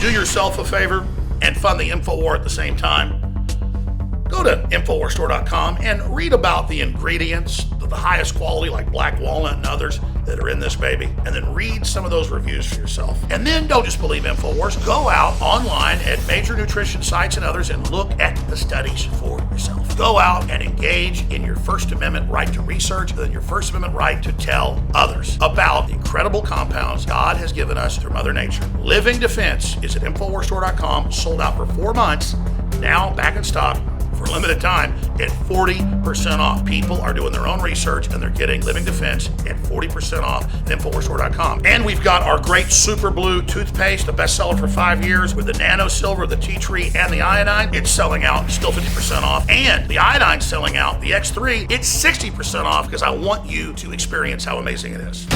do yourself a favor and fund the InfoWar at the same time. Go to InfoWarsStore.com and read about the ingredients of the highest quality like black walnut and others that are in this baby, and then read some of those reviews for yourself. And then don't just believe InfoWars. Go out online at major nutrition sites and others and look at the studies for yourself. Go out and engage in your First Amendment right to research and your First Amendment right to tell others about the incredible compounds God has given us through Mother Nature. Living Defense is at InfoWarsStore.com, sold out for 4 months, now back in stock for a limited time at 40% off. People are doing their own research and they're getting Living Defense at 40% off at InfoWarsStore.com. And we've got our great Super Blue toothpaste, a bestseller for 5 years with the nano silver, the tea tree, and the iodine. It's selling out, still 50% off. And the iodine's selling out, the X3, it's 60% off because I want you to experience how amazing it is.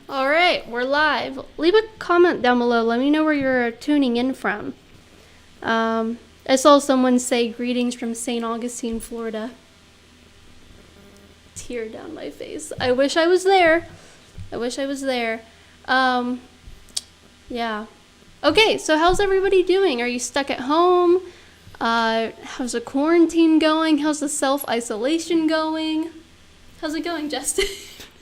All right, we're live. Leave a comment down below. Let me know where you're tuning in from. I saw someone say greetings from St. Augustine, Florida. Tear down my face. I wish I was there. Yeah. Okay, so how's everybody doing? Are you stuck at home? How's the quarantine going? How's the self-isolation going? How's it going, Justin?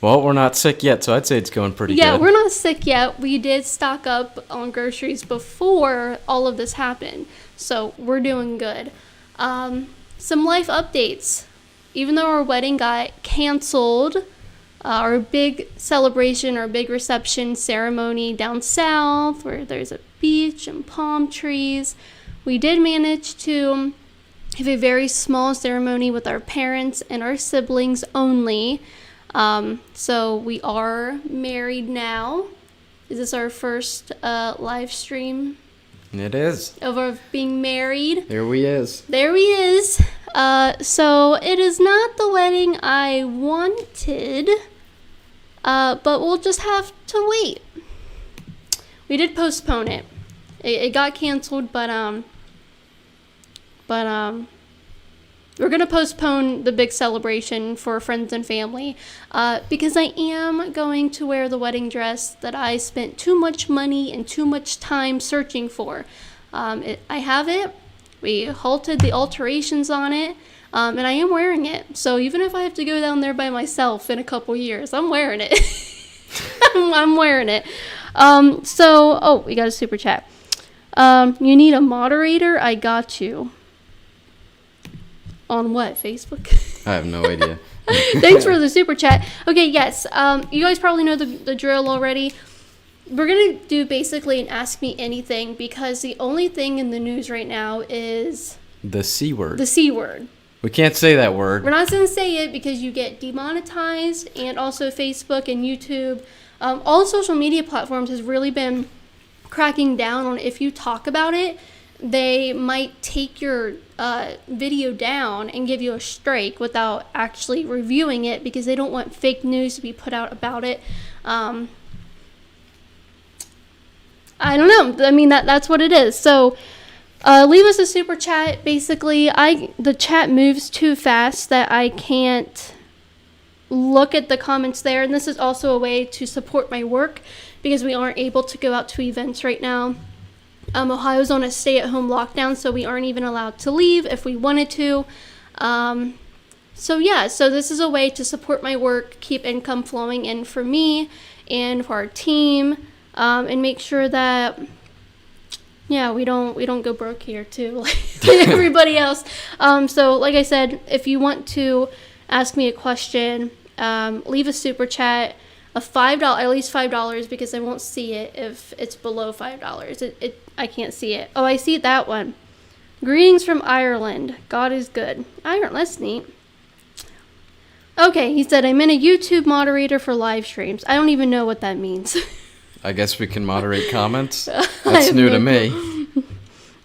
Well, we're not sick yet, so I'd say it's going pretty good. Yeah, we're not sick yet. We did stock up on groceries before all of this happened, so we're doing good. Some life updates. Even though our wedding got canceled, our big celebration, our big reception ceremony down south, where there's a beach and palm trees, we did manage to have a very small ceremony with our parents and our siblings only. So we are married now. Is this our first live stream? It is. Of our being married. There he is. So it is not the wedding I wanted, but we'll just have to wait. We did postpone it. It got canceled, but we're going to postpone the big celebration for friends and family because I am going to wear the wedding dress that I spent too much money and too much time searching for. I have it. We halted the alterations on it, and I am wearing it. So even if I have to go down there by myself in a couple years, I'm wearing it. I'm wearing it. We got a super chat. You need a moderator? I got you. On what, Facebook? I have no idea. Thanks for the super chat. Okay, yes. You guys probably know the drill already. We're going to do basically an Ask Me Anything because the only thing in the news right now is... The C word. The C word. We can't say that word. We're not going to say it because you get demonetized, and also Facebook and YouTube. All social media platforms has really been cracking down on if you talk about it, they might take your video down and give you a strike without actually reviewing it because they don't want fake news to be put out about it. I don't know. I mean, that's what it is. So leave us a super chat. Basically, the chat moves too fast that I can't look at the comments there. And this is also a way to support my work because we aren't able to go out to events right now. Ohio's on a stay-at-home lockdown, so we aren't even allowed to leave if we wanted to. So this is a way to support my work, keep income flowing in for me and for our team, and make sure that we don't go broke here too, like everybody else. So like I said, if you want to ask me a question, leave a super chat. At least $5 because I won't see it if it's below $5. I can't see it. Oh, I see that one. Greetings from Ireland. God is good. Ireland, that's neat. Okay, he said, I'm in a YouTube moderator for live streams. I don't even know what that means. I guess we can moderate comments. That's new to me.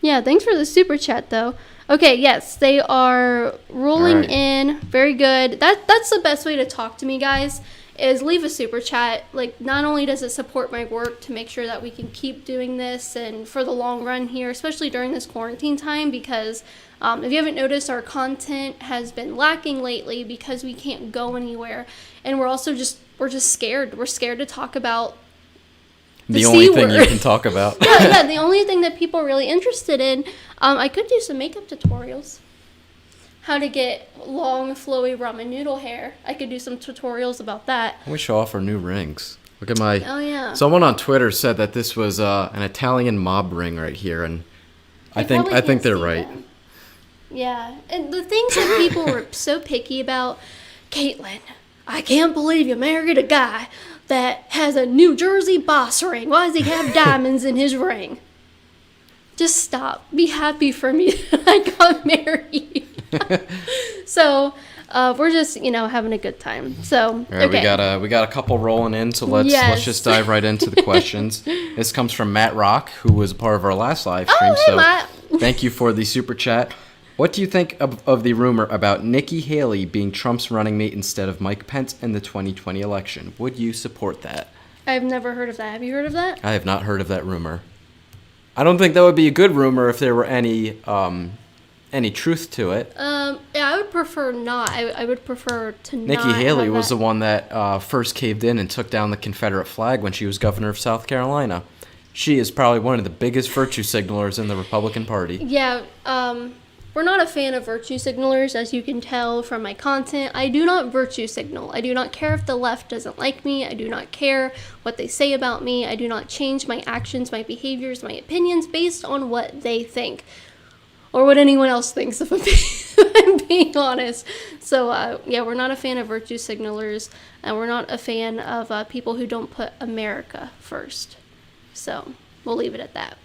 Yeah, thanks for the super chat, though. Okay, yes, they are rolling in. Very good. That's the best way to talk to me, guys, is leave a super chat. Like, not only does it support my work to make sure that we can keep doing this and for the long run here, especially during this quarantine time, because if you haven't noticed, our content has been lacking lately because we can't go anywhere, and we're also just scared. We're scared to talk about the only thing you can talk about. yeah, the only thing that people are really interested in. I could do some makeup tutorials. How to get long, flowy ramen noodle hair. I could do some tutorials about that. We show off our new rings. Look at my... Oh, yeah. Someone on Twitter said that this was an Italian mob ring right here, and I think they're right. Them. Yeah, and the things that people were so picky about, Kaitlin, I can't believe you married a guy that has a New Jersey boss ring. Why does he have diamonds in his ring? Just stop. Be happy for me that I got married. So we're just having a good time. So all right, okay. we got a couple rolling in, so let's just dive right into the questions. This comes from Matt Rock, who was a part of our last live stream. Hey, Matt. Thank you for the super chat. What do you think of the rumor about Nikki Haley being Trump's running mate instead of Mike Pence in the 2020 election? Would you support that? I've never heard of that. Have you heard of that? I have not heard of that rumor. I don't think that would be a good rumor if there were any truth to it. Yeah, I would prefer not. I would prefer to not. Nikki Haley was the one that first caved in and took down the Confederate flag when she was governor of South Carolina. She is probably one of the biggest virtue signalers in the Republican Party. Yeah, we're not a fan of virtue signalers, as you can tell from my content. I do not virtue signal. I do not care if the left doesn't like me. I do not care what they say about me. I do not change my actions, my behaviors, my opinions based on what they think. Or what anyone else thinks, if I'm being honest. So, yeah, we're not a fan of virtue signalers, and we're not a fan of people who don't put America first. So, we'll leave it at that.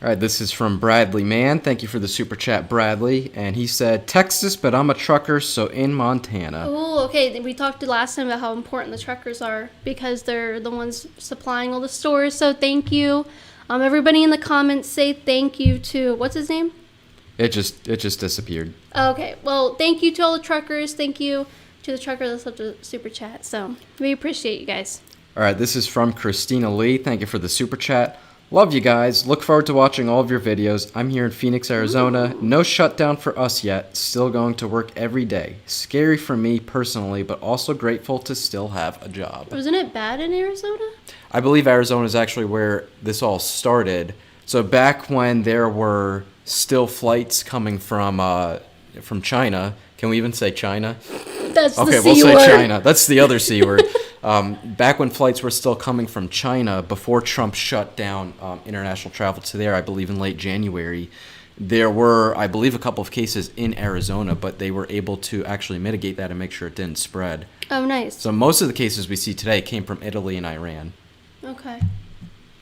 All right, this is from Bradley Mann. Thank you for the super chat, Bradley. And he said, Texas, but I'm a trucker, so in Montana. Oh, okay. We talked last time about how important the truckers are because they're the ones supplying all the stores. So thank you. Everybody in the comments say thank you to, what's his name? It just disappeared. Okay. Well, thank you to all the truckers. Thank you to the trucker that left a super chat. So we appreciate you guys. All right, this is from Christina Lee. Thank you for the super chat. Love you guys. Look forward to watching all of your videos. I'm here in Phoenix, Arizona. No shutdown for us yet. Still going to work every day. Scary for me personally, but also grateful to still have a job. Wasn't it bad in Arizona? I believe Arizona is actually where this all started. So back when there were still flights coming from China. Can we even say China? That's okay, the C we'll word. say China. That's the other C word. Back when flights were still coming from China, before Trump shut down international travel to there, I believe in late January, there were, I believe, a couple of cases in Arizona, but they were able to actually mitigate that and make sure it didn't spread. Oh, nice. So most of the cases we see today came from Italy and Iran. Okay.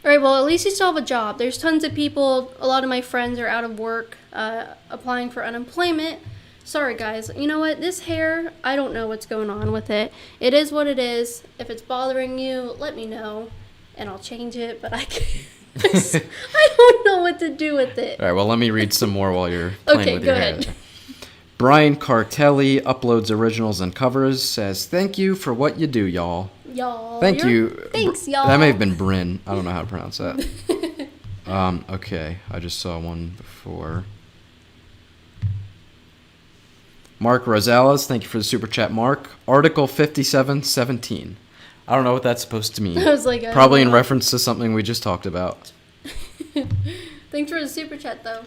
All right, well, at least you still have a job. There's tons of people, a lot of my friends are out of work, applying for unemployment. Sorry, guys. You know what? This hair, I don't know what's going on with it. It is what it is. If it's bothering you, let me know, and I'll change it, but I can't. I don't know what to do with it. All right, well, let me read some more while you're playing with your hair. Okay, go ahead. Brian Cartelli uploads originals and covers, says, thank you for what you do, y'all. Y'all. Thank you. Thanks, y'all. That may have been Bryn. I don't know how to pronounce that. Okay, I just saw one before. Mark Rosales, thank you for the super chat, Mark. Article 5717. I don't know what that's supposed to mean. I was like, probably in reference to something we just talked about. Thanks for the super chat, though.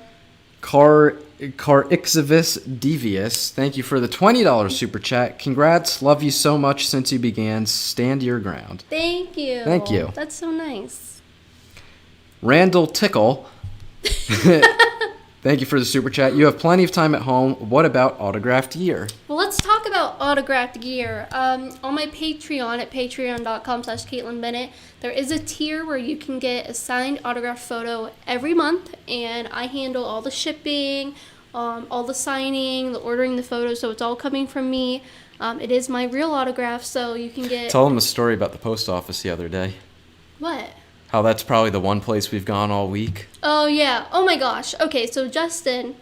Carixivus Devious, thank you for the $20 super chat. Congrats, love you so much since you began. Stand your ground. Thank you. Thank you. That's so nice. Randall Tickle. Thank you for the super chat. You have plenty of time at home. What about autographed gear? Well, let's talk about autographed gear. On my Patreon at patreon.com/Kaitlin Bennett, there is a tier where you can get a signed autographed photo every month, and I handle all the shipping, all the signing, the ordering the photos, so it's all coming from me. It is my real autograph, so you can get... Tell them a story about the post office the other day. What? How that's probably the one place we've gone all week. Oh, yeah. Oh, my gosh. Okay, so Justin,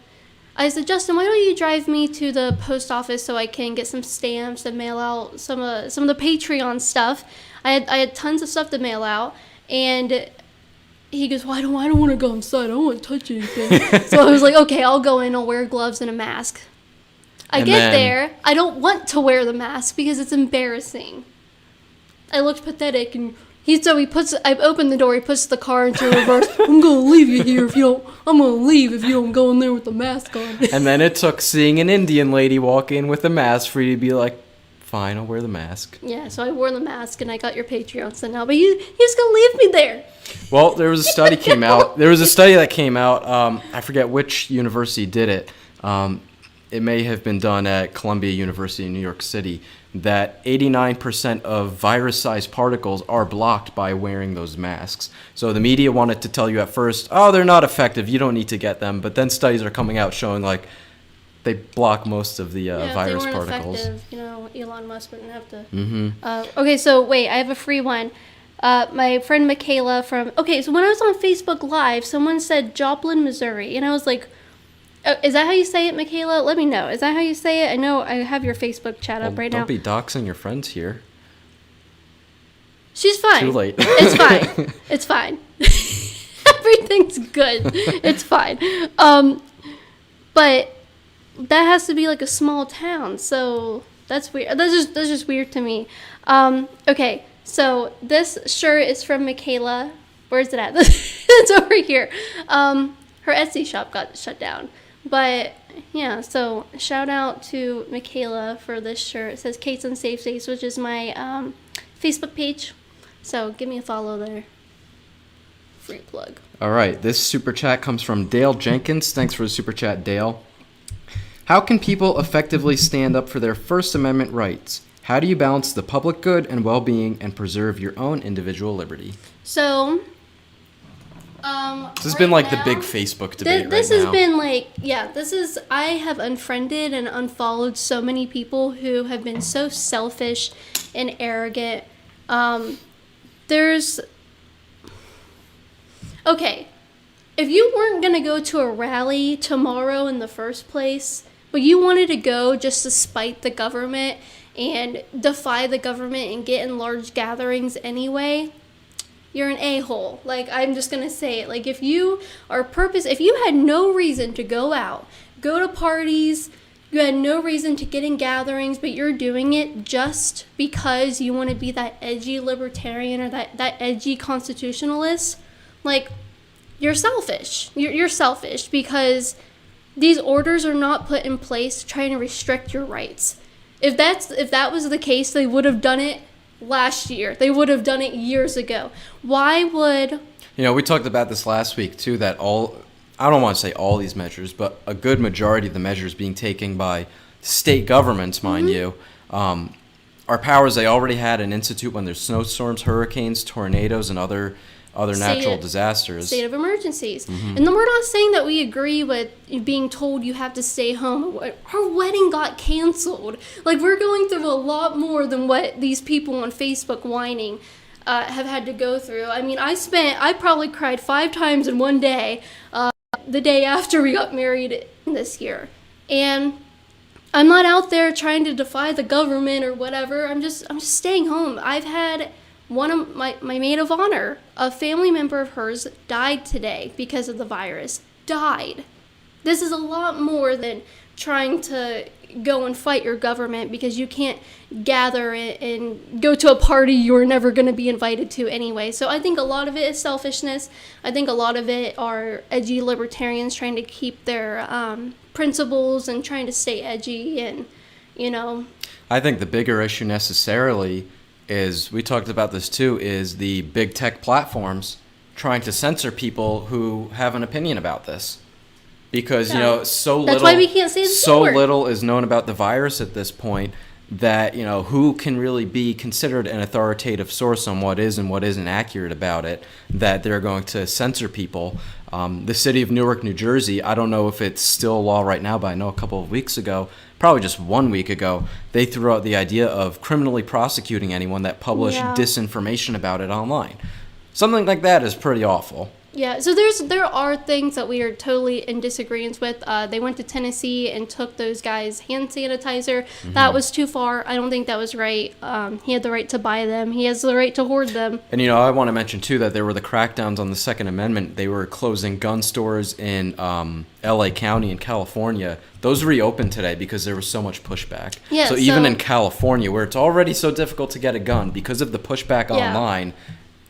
I said, Justin, why don't you drive me to the post office so I can get some stamps and mail out some of the Patreon stuff. I had tons of stuff to mail out, and he goes, well, I don't want to go inside. I don't want to touch anything. So I was like, okay, I'll go in. I'll wear gloves and a mask. I get there. I don't want to wear the mask because it's embarrassing. I looked pathetic, and I opened the door, he puts the car into reverse. I'm going to leave you here I'm going to leave if you don't go in there with the mask on. And then it took seeing an Indian lady walk in with a mask for you to be like, fine, I'll wear the mask. Yeah, so I wore the mask, and I got your Patreon sent out, but you just going to leave me there. Well, there was a study came out. There was a study that came out. I forget which university did it. It may have been done at Columbia University in New York City, that 89% of virus-sized particles are blocked by wearing those masks. So the media wanted to tell you at first, oh, they're not effective, you don't need to get them. But then studies are coming out showing like they block most of the virus if they weren't particles. Effective, Elon Musk wouldn't have to. Okay, so wait, I have a free one. My friend Michaela so when I was on Facebook Live, someone said Joplin, Missouri, and I was like, oh, is that how you say it, Michaela? Let me know. Is that how you say it? I know I have your Facebook chat up right now. Don't be doxing your friends here. She's fine. Too late. It's fine. It's fine. Everything's good. It's fine. But that has to be like a small town, so that's weird. That's just weird to me. Okay, so this shirt is from Michaela. Where's it at? It's over here. Her Etsy shop got shut down. But, yeah, so shout out to Michaela for this shirt. It says Kaitlin Safe Space, which is my Facebook page. So give me a follow there. Free plug. All right, this super chat comes from Dale Jenkins. Thanks for the super chat, Dale. How can people effectively stand up for their First Amendment rights? How do you balance the public good and well-being and preserve your own individual liberty? So... this has been like the big Facebook debate this right has now. been like, I have unfriended and unfollowed so many people who have been so selfish and arrogant. If you weren't going to go to a rally tomorrow in the first place, but you wanted to go just to spite the government and defy the government and get in large gatherings anyway, you're an a-hole. Like, I'm just going to say it. Like, if you had no reason to go out, go to parties, you had no reason to get in gatherings, but you're doing it just because you want to be that edgy libertarian or that edgy constitutionalist, like, you're selfish. You're selfish because these orders are not put in place to try to restrict your rights. If that was the case, they would have done it last year. They would have done it years ago. Why would... we talked about this last week, too, that I don't want to say all these measures, but a good majority of the measures being taken by state governments, mind you, are powers they already had and institute when there's snowstorms, hurricanes, tornadoes, and other natural disasters. State of emergencies. And then we're not saying that we agree with being told you have to stay home. Our wedding got canceled. Like, we're going through a lot more than what these people on Facebook whining have had to go through. I mean, I probably cried 5 times in one day, the day after we got married this year. And I'm not out there trying to defy the government or whatever. I'm just staying home. I've had one of my maid of honor, a family member of hers, died today because of the virus. Died. This is a lot more than trying to go and fight your government because you can't gather and go to a party you're never going to be invited to anyway. So I think a lot of it is selfishness. I think a lot of it are edgy libertarians trying to keep their principles and trying to stay edgy and, I think the bigger issue necessarily is, we talked about this too, is the big tech platforms trying to censor people who have an opinion about this. Because, That's why we can't say the so word. little is known about the virus at this point that, who can really be considered an authoritative source on what is and what isn't accurate about it, that they're going to censor people. The city of Newark, New Jersey, I don't know if it's still a law right now, but I know a couple of weeks ago, probably just 1 week ago, they threw out the idea of criminally prosecuting anyone that published disinformation about it online. Something like that is pretty awful. Yeah, so there are things that we are totally in disagreement with. They went to Tennessee and took those guys' hand sanitizer. That was too far. I don't think that was right. He had the right to buy them. He has the right to hoard them. And, you know, I want to mention, too, that there were the crackdowns on the Second Amendment. They were closing gun stores in L.A. County in California. Those reopened today because there was so much pushback. Yeah, so even in California, where it's already so difficult to get a gun, because of the pushback online,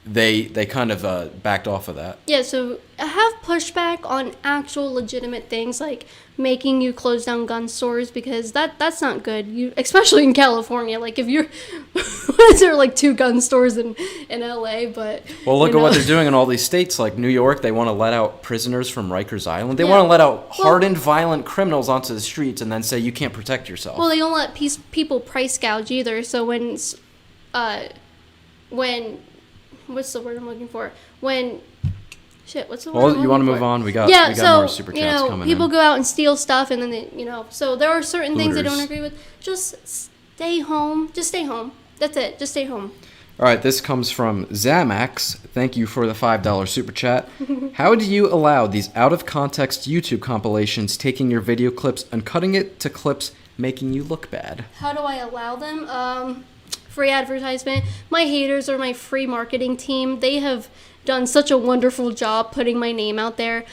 they kind of backed off of that. Yeah, so have pushback on actual legitimate things like making you close down gun stores, because that's not good. Especially in California, like if you're what is there, like 2 gun stores in LA, but well, look at what they're doing in all these states like New York. They want to let out prisoners from Rikers Island. They want to let out hardened violent criminals onto the streets and then say you can't protect yourself. Well, they don't let people price gouge either. So when what's the word I'm looking for? What's the word? Well, you want to move on? We got more super chats coming people in. go out and steal stuff, and then so there are certain things I don't agree with. Just stay home. Just stay home. That's it. Just stay home. All right, this comes from Zamax. Thank you for the $5 super chat. How do you allow these out-of-context YouTube compilations taking your video clips and cutting it to clips making you look bad? How do I allow them? Free advertisement. My haters are my free marketing team. They have done such a wonderful job putting my name out there.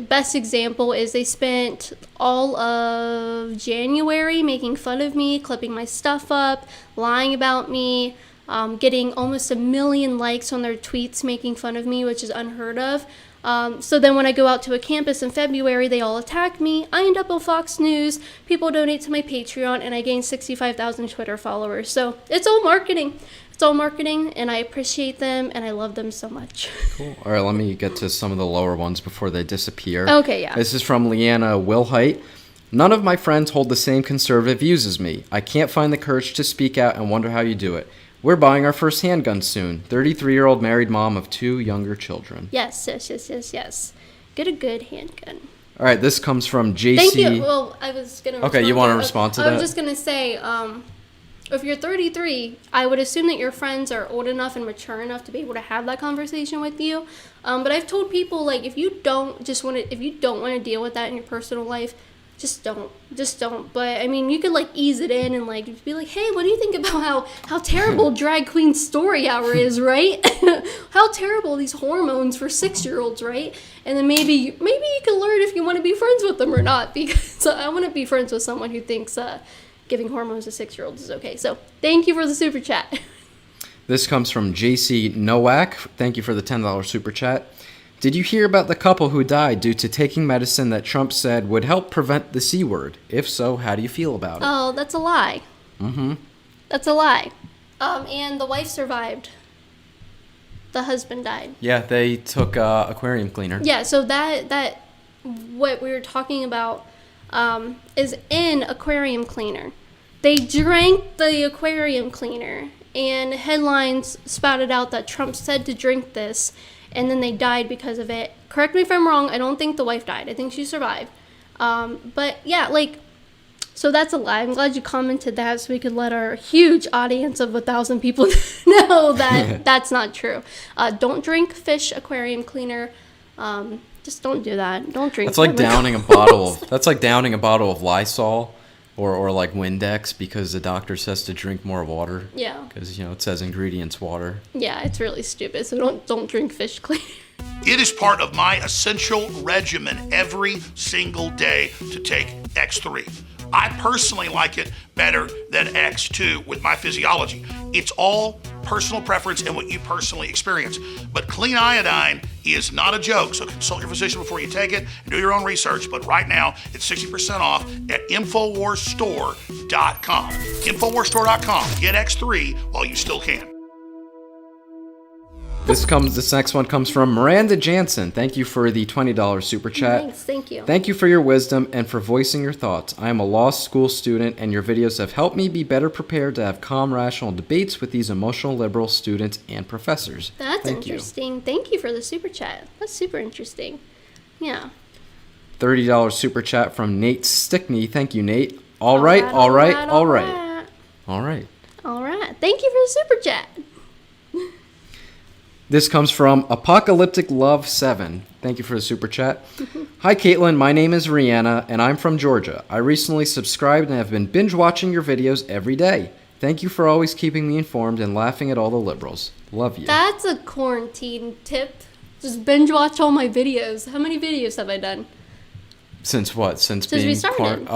Best example is they spent all of January making fun of me, clipping my stuff up, lying about me, getting almost 1 million likes on their tweets making fun of me, which is unheard of. So then when I go out to a campus in February, they all attack me. I end up on Fox News. People donate to my Patreon, and I gain 65,000 Twitter followers. So it's all marketing. It's all marketing, and I appreciate them, and I love them so much. Cool. All right, let me get to some of the lower ones before they disappear. Okay, yeah. This is from Leanna Wilhite. None of my friends hold the same conservative views as me. I can't find the courage to speak out and wonder how you do it. We're buying our first handgun soon. 33-year-old married mom of 2 younger children. Yes. Get a good handgun. All right, this comes from JC. Thank you. Well, I was going to Okay, you want to respond to that? I was just going to say, if you're 33, I would assume that your friends are old enough and mature enough to be able to have that conversation with you. But I've told people, like, if you don't want to deal with that in your personal life, just don't. But I mean, you could like ease it in and like be like, hey, what do you think about how terrible Drag Queen Story Hour is, right? How terrible these hormones for 6-year-olds, right? And then maybe you can learn if you want to be friends with them or not, because I want to be friends with someone who thinks giving hormones to 6-year-olds is okay. So thank you for the super chat. This comes from JC Nowak. Thank you for the $10 super chat. Did you hear about the couple who died due to taking medicine that Trump said would help prevent the C word? If so, how do you feel about it? Oh, that's a lie. Mm-hmm. That's a lie. And the wife survived. The husband died. Yeah, they took aquarium cleaner. Yeah, so that what we were talking about is in aquarium cleaner. They drank the aquarium cleaner, and headlines spouted out that Trump said to drink this, and then they died because of it. Correct me if I'm wrong. I don't think the wife died. I think she survived. But yeah, so that's a lie. I'm glad you commented that so we could let our huge audience of 1,000 people know that that's not true. Don't drink fish aquarium cleaner. Just don't do that. Don't drink. That's like downing a bottle. That's like downing a bottle of Lysol. Or like Windex, because the doctor says to drink more water. Yeah. Because, it says ingredients water. Yeah, it's really stupid. So don't drink fish cleaner. It is part of my essential regimen every single day to take X3. I personally like it better than X2 with my physiology. It's all personal preference and what you personally experience. But clean iodine is not a joke, so consult your physician before you take it and do your own research. But right now, it's 60% off at InfoWarsStore.com. InfoWarsStore.com. Get X3 while you still can. This next one comes from Miranda Jansen. Thank you for the $20 super chat. Thanks, thank you. Thank you for your wisdom and for voicing your thoughts. I am a law school student, and your videos have helped me be better prepared to have calm, rational debates with these emotional liberal students and professors. That's interesting. Thank you for the super chat. That's super interesting. Yeah. $30 super chat from Nate Stickney. Thank you, Nate. All right. Thank you for the super chat. This comes from Apocalyptic Love 7. Thank you for the super chat. Hi, Kaitlin. My name is Rihanna, and I'm from Georgia. I recently subscribed and have been binge watching your videos every day. Thank you for always keeping me informed and laughing at all the liberals. Love you. That's a quarantine tip. Just binge watch all my videos. How many videos have I done? Since what? Since we being started.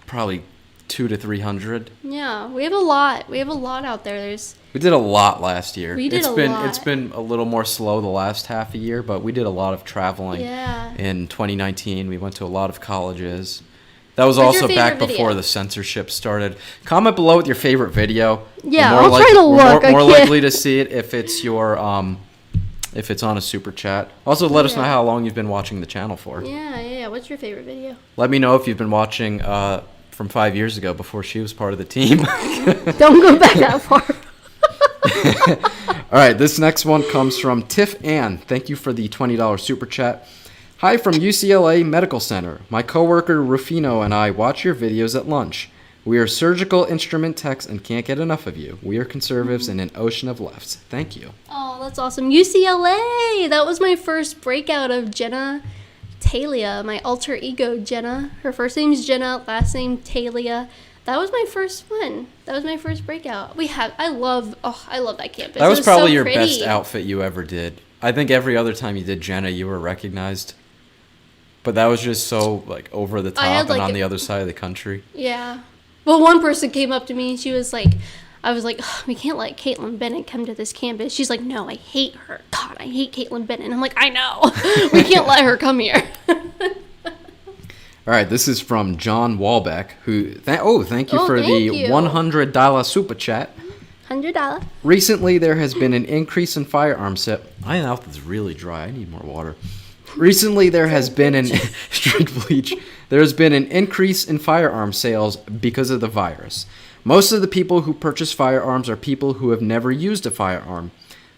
Probably 200 to 300. Yeah, we have a lot. We have a lot out there. We did a lot last year. We did It's a been lot. It's been a little more slow the last half a year, but we did a lot of traveling. Yeah. In 2019, we went to a lot of colleges. That was What's your also back favorite before video? the censorship started. Comment below with your favorite video. Yeah, We're I'll try to look. We're more I can't- likely to see it if it's your if it's on a super chat. Also, let us know Yeah. how long you've been watching the channel for. Yeah. What's your favorite video? Let me know if you've been watching from 5 years ago before she was part of the team. Don't go back that far. All right, this next one comes from Tiff Ann. Thank you for the $20 super chat. Hi from UCLA Medical Center. My coworker Rufino and I watch your videos at lunch. We are surgical instrument techs and can't get enough of you. We are conservatives in an ocean of lefts. Thank you. Oh, that's awesome. UCLA! That was my first breakout of Jenna Talia, my alter ego Jenna. Her first name's Jenna, last name Talia. That was my first one. That was my first breakout. I love that campus. That was It probably so your pretty. best outfit you ever did. I think every other time you did Jenna, you were recognized. But that was just so over the top had, and on the other side of the country. Yeah. Well, one person came up to me and she was like, I was like, "Ugh, we can't let Kaitlin Bennett come to this campus." She's like, "No, I hate her. God, I hate Kaitlin Bennett." And I'm like, "I know. We can't let her come here." All right, this is from John Walbeck, who thank you Oh, for thank the you. $100 super chat. $100. Recently, there has been an increase in firearms sales. My mouth is really dry. I need more water. Recently, there has been an drink bleach. There has been an increase in firearm sales because of the virus. Most of the people who purchase firearms are people who have never used a firearm.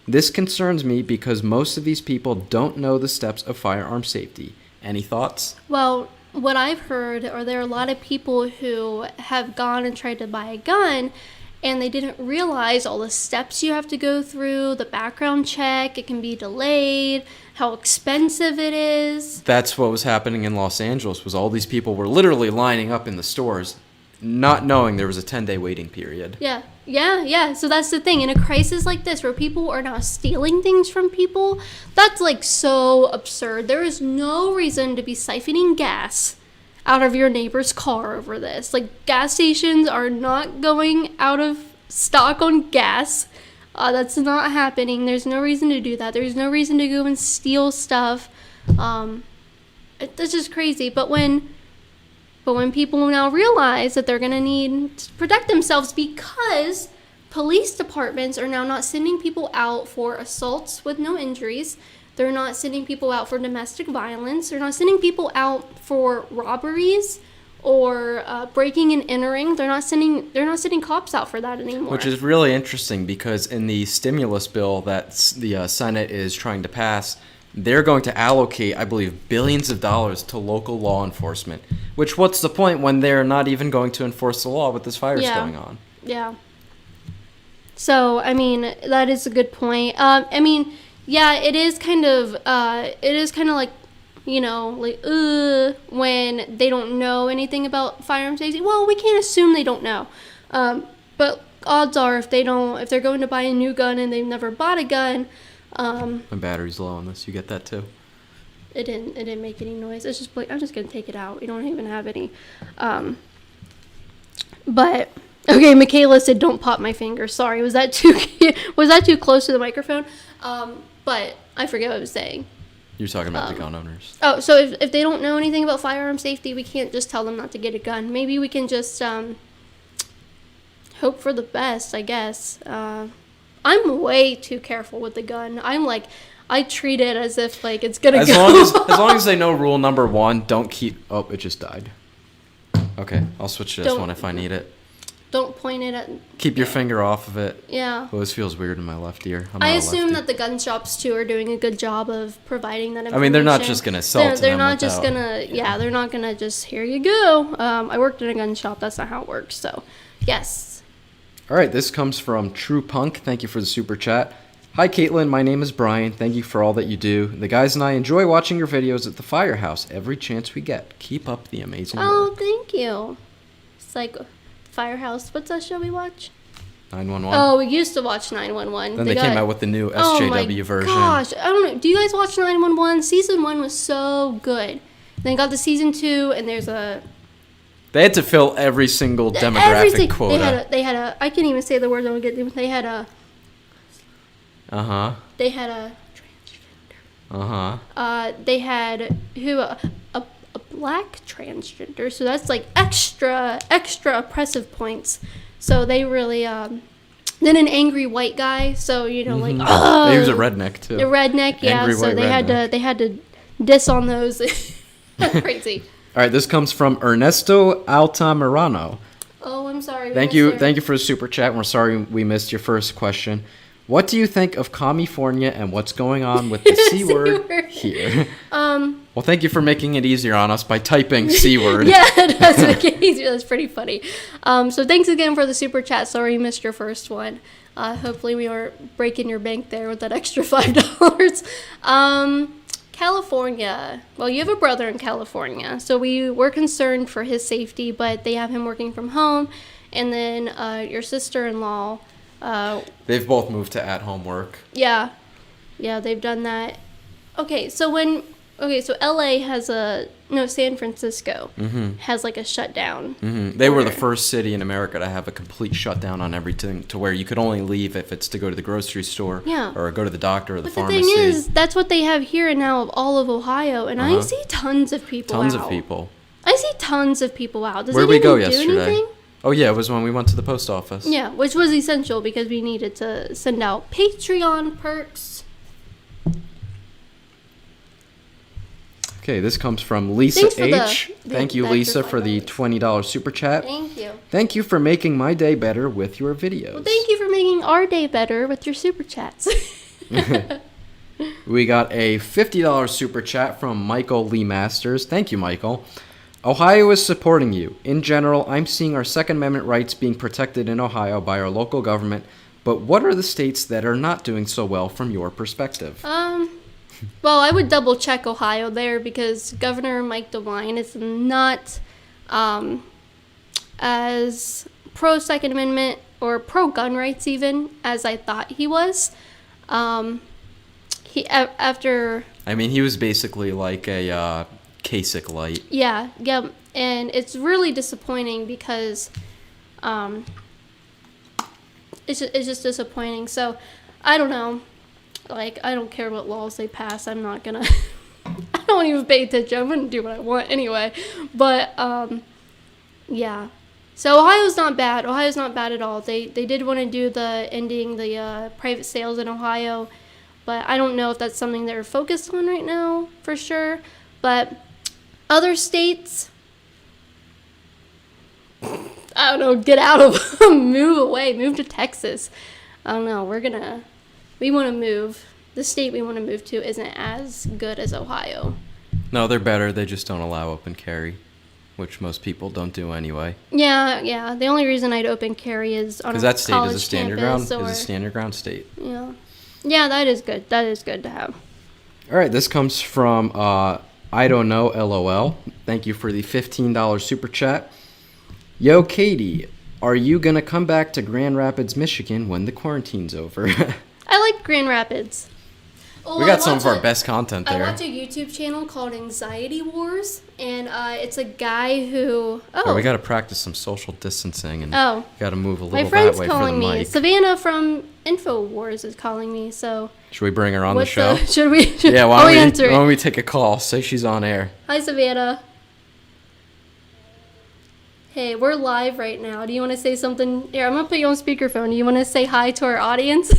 This concerns me because most of these people don't know the steps of firearm safety. Any thoughts? Well, what I've heard are there are a lot of people who have gone and tried to buy a gun and they didn't realize all the steps you have to go through, the background check, it can be delayed, how expensive it is. That's what was happening in Los Angeles. Was all these people were literally lining up in the stores, not knowing there was a 10-day waiting period. Yeah. So that's the thing. In a crisis like this, where people are now stealing things from people, that's so absurd. There is no reason to be siphoning gas out of your neighbor's car over this. Gas stations are not going out of stock on gas. That's not happening. There's no reason to do that. There's no reason to go and steal stuff. That's just crazy. But when people now realize that they're going to need to protect themselves because police departments are now not sending people out for assaults with no injuries. They're not sending people out for domestic violence. They're not sending people out for robberies or breaking and entering. They're not sending cops out for that anymore. Which is really interesting because in the stimulus bill that the Senate is trying to pass, they're going to allocate, I believe, billions of dollars to local law enforcement. Which, what's the point when they're not even going to enforce the law with this virus going on? Yeah. So, that is a good point. It is kind of when they don't know anything about firearm safety. Well, we can't assume they don't know. But odds are if they're going to buy a new gun and they've never bought a gun, My battery's low on this. You get that too? it didn't make any noise. It's just I'm just gonna take it out. We don't even have any. But okay, Michaela said, "Don't pop my finger." Sorry, was that too close to the microphone? But I forget what I was saying. You're talking about the gun owners. Oh, so if they don't know anything about firearm safety, we can't just tell them not to get a gun. Maybe we can just hope for the best, I guess. I'm way too careful with the gun. I treat it as if it's gonna go. As long as they know rule number 1, don't keep. Oh, it just died. Okay, I'll switch to this one if I need it. Don't point it at. Keep your finger off of it. Yeah. Oh, this feels weird in my left ear. I assume that the gun shops too are doing a good job of providing that information. I mean, they're not just gonna sell to They're them not just without- gonna. Yeah, they're not gonna just here you go. I worked in a gun shop. That's not how it works. So, yes. All right, this comes from True Punk. Thank you for the super chat. Hi, Kaitlin. My name is Brian. Thank you for all that you do. The guys and I enjoy watching your videos at the Firehouse every chance we get. Keep up the amazing Oh, work. thank you. It's like Firehouse. What's that show we watch? 911. Oh, we used to watch 911. Then they came out with the new SJW version. Oh my gosh, I don't know. Do you guys watch 911? Season 1 was so good. Then got to season 2, and there's a... They had to fill every single demographic quota. They had a... I can't even say the words. I don't get them. They had a... Uh-huh. They had a... Uh-huh. They had a black transgender, so that's like extra oppressive points. So they really then an angry white guy, so you know like oh, he was a redneck too. A redneck, yeah. Angry So white they had to diss on those. That's crazy. All right, this comes from Ernesto Altamirano. Oh, I'm sorry. Thank you for the super chat. We're sorry we missed your first question. What do you think of California and what's going on with the C word here? Well, thank you for making it easier on us by typing C word. Yeah, it does make it easier. That's pretty funny. So thanks again for the super chat. Sorry you missed your first one. Hopefully we aren't breaking your bank there with that extra $5. California. Well, you have a brother in California, so we were concerned for his safety, but they have him working from home. And then your sister-in-law... They've both moved to at-home work. Yeah, they've done that. So LA has San Francisco has like a shutdown. They were the first city in America to have a complete shutdown on everything, to where you could only leave if it's to go to the grocery store or go to the doctor or the pharmacy. The thing is, that's what they have here now of all of Ohio, and I see tons of people out. I see tons of people out. Does Where'd we go yesterday? Anything? Oh, yeah, it was when we went to the post office. Yeah, which was essential because we needed to send out Patreon perks. Okay, this comes from Lisa H. Thank you, Lisa, for the $20 super chat. Thank you. Thank you for making my day better with your videos. Well, thank you for making our day better with your super chats. We got a $50 super chat from Michael Lee Masters. Thank you, Michael. Ohio is supporting you. In general, I'm seeing our Second Amendment rights being protected in Ohio by our local government, but what are the states that are not doing so well from your perspective? Well, I would double check Ohio there because Governor Mike DeWine is not as pro Second Amendment or pro gun rights even as I thought he was. He was basically like a Kasich light. Yeah, and it's really disappointing because it's just disappointing. So I don't know. Like, I don't care what laws they pass. I'm not gonna I don't even pay attention. I'm gonna do what I want anyway. But yeah. So Ohio's not bad. Ohio's not bad at all. They did want to do the ending the private sales in Ohio, but I don't know if that's something they're focused on right now for sure. But other states, I don't know, get out of move away, move to Texas. I don't know. We want to move. The state we want to move to isn't as good as Ohio. No, they're better. They just don't allow open carry, which most people don't do anyway. Yeah. The only reason I'd open carry is on a college campus. Because that state is a stand your ground state. Yeah, that is good. That is good to have. All right, this comes from I don't know, LOL. Thank you for the $15 super chat. Yo, Katie, are you going to come back to Grand Rapids, Michigan when the quarantine's over? I like Grand Rapids. We got some of our best content there. I watch a YouTube channel called Anxiety Wars, and it's a guy who... we got to practice some social distancing and got to move a little that way for the mic. My friend's calling me. Savannah from InfoWars is calling me, so... Should we bring her on the show? Should we? Yeah, why don't we take a call? Say she's on air. Hi, Savannah. Hey, we're live right now. Do you want to say something? Here, I'm going to put you on speakerphone. Do you want to say hi to our audience?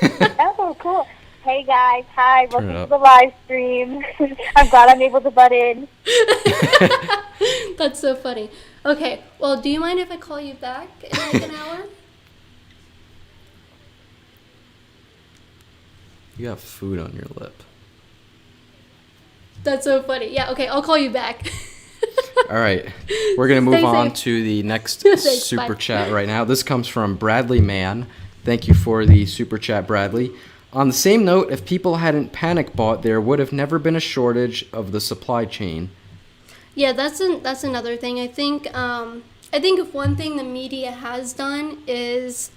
Oh, cool. Hey, guys. Hi. Welcome to the live stream. I'm glad I'm able to butt in. That's so funny. Okay, well, do you mind if I call you back in like an hour? You have food on your lip. That's so funny. Yeah, okay, I'll call you back. All right. We're going to move on to the next super chat right now. This comes from Bradley Mann. Thank you for the super chat, Bradley. On the same note, if people hadn't panic bought, there would have never been a shortage of the supply chain. Yeah, that's another thing. I think if one thing the media has done is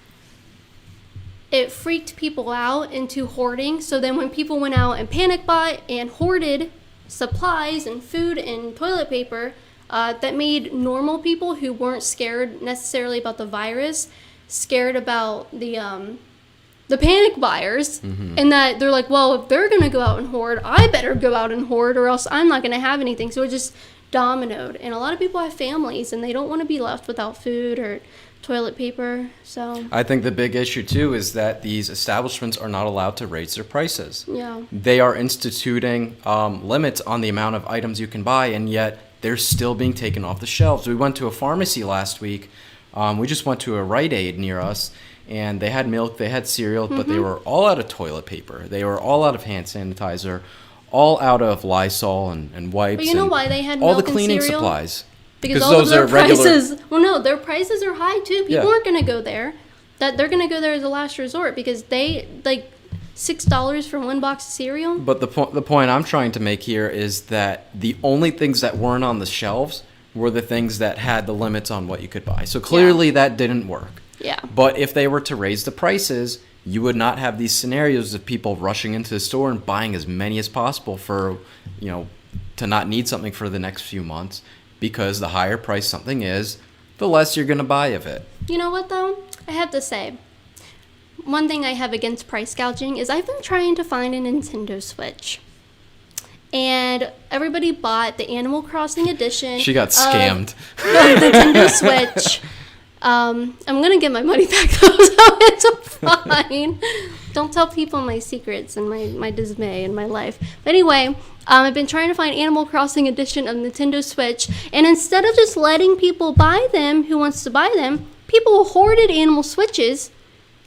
it freaked people out into hoarding. So then when people went out and panic bought and hoarded supplies and food and toilet paper, that made normal people who weren't scared necessarily about the virus scared about the panic buyers, and that they're like, well, if they're going to go out and hoard, I better go out and hoard or else I'm not going to have anything. So it just dominoed. And a lot of people have families and they don't want to be left without food or toilet paper. So I think the big issue too is that these establishments are not allowed to raise their prices. Yeah. They are instituting limits on the amount of items you can buy, and yet they're still being taken off the shelves. We went to a pharmacy last week. We just went to a Rite Aid near us, and they had milk, they had cereal, but they were all out of toilet paper. They were all out of hand sanitizer, all out of Lysol and wipes. But you know why they had all milk the cleaning and cereal? supplies. Because all of their prices, their prices are high too. People aren't going to go there. That they're going to go there as a last resort because they like $6 for one box of cereal. But the point I'm trying to make here is that the only things that weren't on the shelves were the things that had the limits on what you could buy. So clearly that didn't work. Yeah. But if they were to raise the prices, you would not have these scenarios of people rushing into the store and buying as many as possible for, to not need something for the next few months, because the higher price something is, the less you're going to buy of it. You know what, though? I have to say, one thing I have against price gouging is I've been trying to find a Nintendo Switch. And everybody bought the Animal Crossing edition. She got scammed. The Nintendo Switch. I'm going to get my money back, though, so it's fine. Don't tell people my secrets and my dismay in my life. But anyway, I've been trying to find Animal Crossing edition of Nintendo Switch, and instead of just letting people buy them who wants to buy them, people hoarded Animal Switches.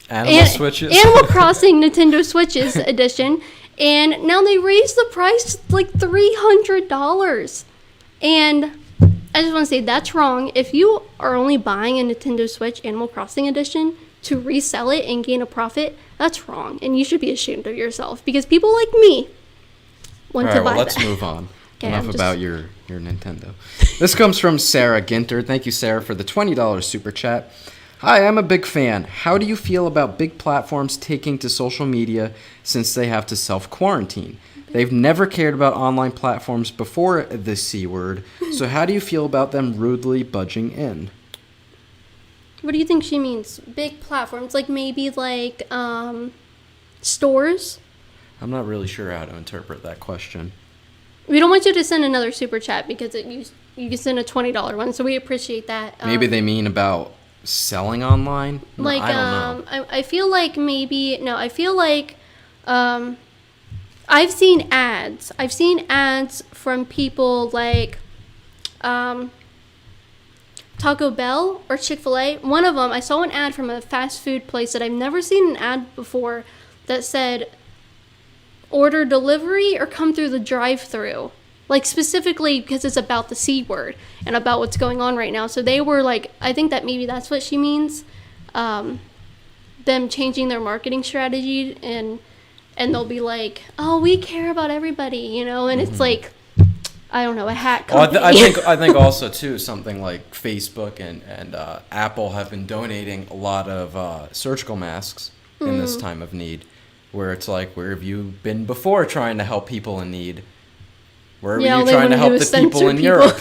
Switches? Animal Crossing Nintendo Switches edition, and now they raised the price to like $300. And I just want to say that's wrong. If you are only buying a Nintendo Switch Animal Crossing edition to resell it and gain a profit, that's wrong. And you should be ashamed of yourself because people like me want to buy that. Let's move on. Okay, Enough about your Nintendo. This comes from Sarah Ginter. Thank you, Sarah, for the $20 super chat. Hi, I'm a big fan. How do you feel about big platforms taking to social media since they have to self-quarantine? They've never cared about online platforms before the C word, so how do you feel about them rudely budging in? What do you think she means? Big platforms, like maybe like stores? I'm not really sure how to interpret that question. We don't want you to send another super chat because you can send a $20 one, so we appreciate that. Maybe they mean about selling online? Like, I don't know. I feel like I've seen ads. I've seen ads from people like Taco Bell or Chick-fil-A. One of them, I saw an ad from a fast food place that I've never seen an ad before that said, order delivery or come through the drive-thru. Like, specifically because it's about the C word and about what's going on right now. So they were like, I think that maybe that's what she means. Them changing their marketing strategy and they'll be like, oh, we care about everybody, and it's like, I don't know, a hat company. Well, I think also too something like Facebook and Apple have been donating a lot of surgical masks in this time of need, where it's like, where have you been before trying to help people in need? Where were you trying to help the people in Europe?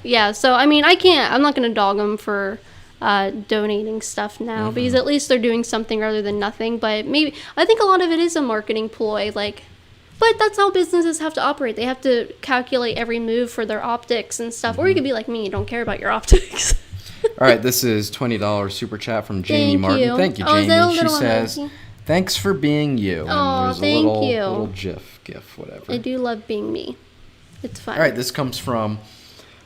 Yeah, so I mean, I'm not going to dog them for donating stuff now because at least they're doing something rather than nothing. But maybe I think a lot of it is a marketing ploy, but that's how businesses have to operate. They have to calculate every move for their optics and stuff. Or you could be like me, you don't care about your optics. All right, this is $20 super chat from Jamie Martin. Thank you, Jamie. She says, "Thanks for being you." Oh, there's thank a you. little GIF, whatever. I do love being me. It's fun. All right, this comes from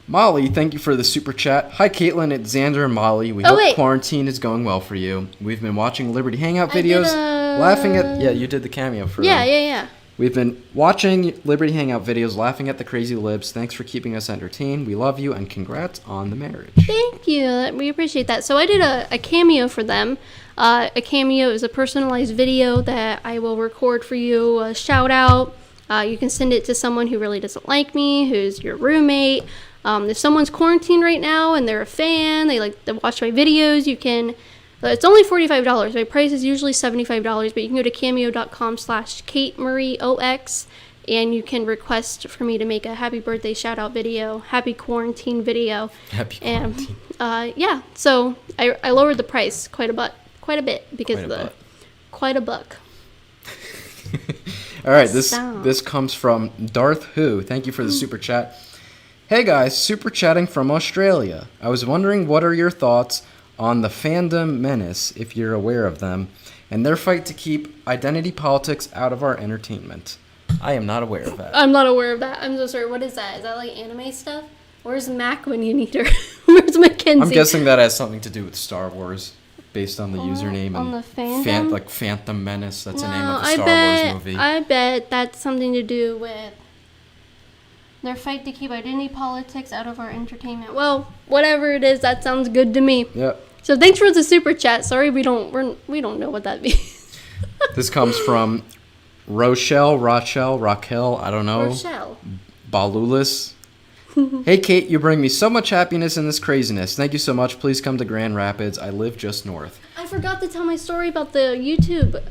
Molly. Thank you for the super chat. Hi, Kaitlin. It's Xander and Molly. We hope quarantine is going well for you. We've been watching Liberty Hangout videos, laughing at... Yeah, you did the cameo for Yeah. We've been watching Liberty Hangout videos, laughing at the crazy libs. Thanks for keeping us entertained. We love you, and congrats on the marriage. Thank you. We appreciate that. So I did a cameo for them. A cameo is a personalized video that I will record for you, a shout out. You can send it to someone who really doesn't like me, who's your roommate. If someone's quarantined right now and they're a fan, they like to watch my videos, you can... It's only $45. My price is usually $75, but you can go to cameo.com/KateMarieOX, and you can request for me to make a happy birthday shout out video, happy quarantine video. Happy quarantine. And yeah, so I lowered the price quite a bit because of the quite a buck. All right, this comes from Darth Who. Thank you for the super chat. Hey guys, super chatting from Australia. I was wondering, what are your thoughts on the fandom menace, if you're aware of them, and their fight to keep identity politics out of our entertainment? I am not aware of that. I'm not aware of that. I'm so sorry. What is that? Is that like anime stuff? Where's Mac when you need her? Where's Mackenzie? I'm guessing that has something to do with Star Wars, based on the username on and the fandom? like Phantom Menace. That's the name of the I Star bet, Wars movie. I bet that's something to do with their fight to keep identity politics out of our entertainment. Well, whatever it is, that sounds good to me. Yep. So thanks for the super chat. Sorry, we don't know what that means. This comes from Raquel, I don't know. Rochelle. Balulis. Hey Kate, you bring me so much happiness in this craziness. Thank you so much. Please come to Grand Rapids. I live just north. I forgot to tell my story about the YouTube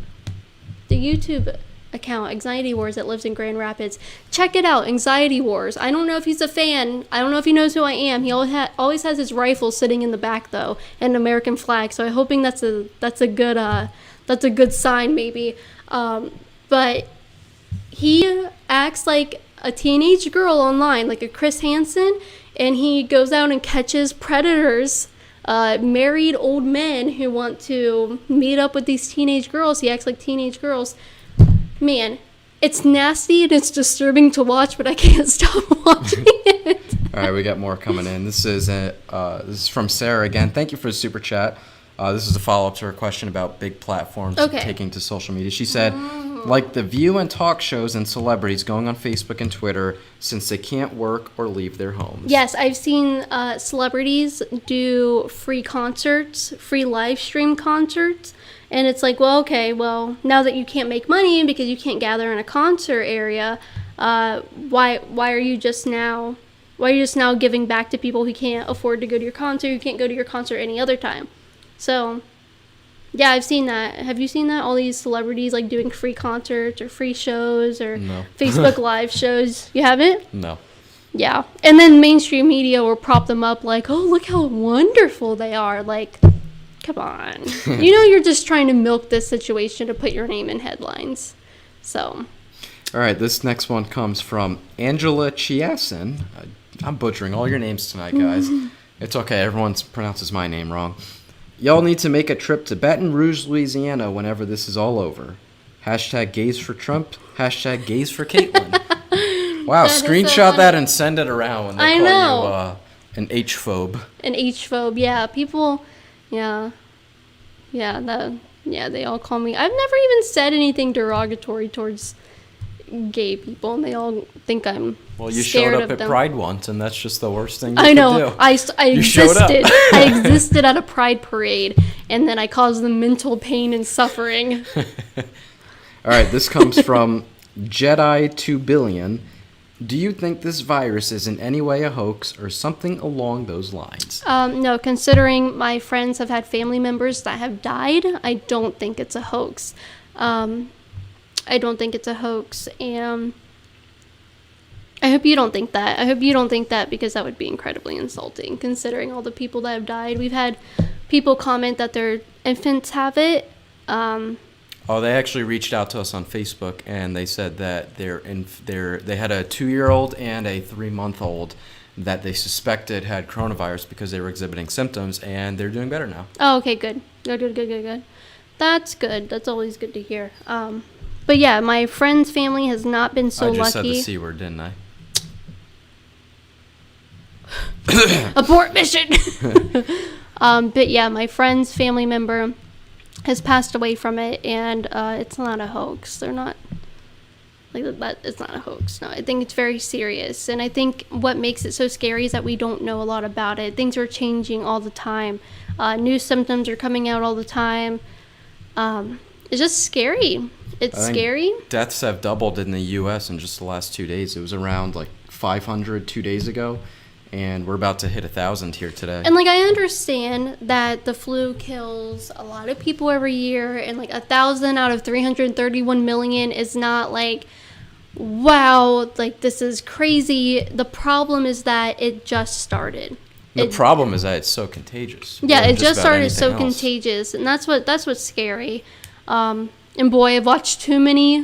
account, Anxiety Wars, that lives in Grand Rapids. Check it out, Anxiety Wars. I don't know if he's a fan. I don't know if he knows who I am. He always has his rifle sitting in the back though, and an American flag. So I'm hoping that's a good sign maybe. But he acts like a teenage girl online, like a Chris Hansen, and he goes out and catches predators. Married old men who want to meet up with these teenage girls. He acts like teenage girls. Man, it's nasty and it's disturbing to watch, but I can't stop watching it. All right, we got more coming in. This is from Sarah again. Thank you for the super chat. This is a follow-up to her question about big platforms taking to social media. She said, like The View and talk shows and celebrities going on Facebook and Twitter since they can't work or leave their homes. Yes, I've seen celebrities do free concerts, free live stream concerts. And it's like, well, okay, well, now that you can't make money because you can't gather in a concert area, why are you just now giving back to people who can't afford to go to your concert, who can't go to your concert any other time? So, yeah, I've seen that. Have you seen that? All these celebrities like doing free concerts or free shows or Facebook Live shows. You haven't? No. Yeah. And then mainstream media will prop them up like, oh, look how wonderful they are. Like, come on. You're just trying to milk this situation to put your name in headlines. So. All right, this next one comes from Angela Chiasin. I'm butchering all your names tonight, guys. It's okay. Everyone pronounces my name wrong. Y'all need to make a trip to Baton Rouge, Louisiana whenever this is all over. Hashtag gays for Trump. Hashtag gays for Kaitlin. Wow, screenshot that and send it around when they call you an H-phobe. An H-phobe, yeah. People... Yeah, they all call me. I've never even said anything derogatory towards gay people, and they all think I'm Well, you scared showed of up at them. Pride once, and that's just the worst thing you I know. could do. I You showed up. existed. I existed at a Pride parade, and then I caused them mental pain and suffering. All right, this comes from Jedi 2 Billion. Do you think this virus is in any way a hoax or something along those lines? No, considering my friends have had family members that have died, I don't think it's a hoax. I don't think it's a hoax, and I hope you don't think that. I hope you don't think that, because that would be incredibly insulting, considering all the people that have died. We've had people comment that their infants have it. Oh, they actually reached out to us on Facebook, and they said that they had a 2-year-old and a 3-month-old that they suspected had coronavirus because they were exhibiting symptoms, and they're doing better now. Oh, okay, good. Good. That's good. That's always good to hear. But yeah, my friend's family has not been so lucky. I just said the C word, didn't I? Abort mission! But yeah, my friend's family member... has passed away from it, and it's not a hoax. They're not Like, that it's not a hoax. No, I think it's very serious. And I think what makes it so scary is that we don't know a lot about it. Things are changing all the time. New symptoms are coming out all the time. It's just scary. It's scary. Deaths have doubled in the U.S. in just the last 2 days. It was around like 500 2 days ago, and we're about to hit 1,000 here today. And, like, I understand that the flu kills a lot of people every year, and, like, 1,000 out of 331 million is not, like, wow, like, this is crazy. The problem is that it just started. The problem is that it's so contagious. Yeah, it just started so contagious, and that's what's scary. And boy, I've watched too many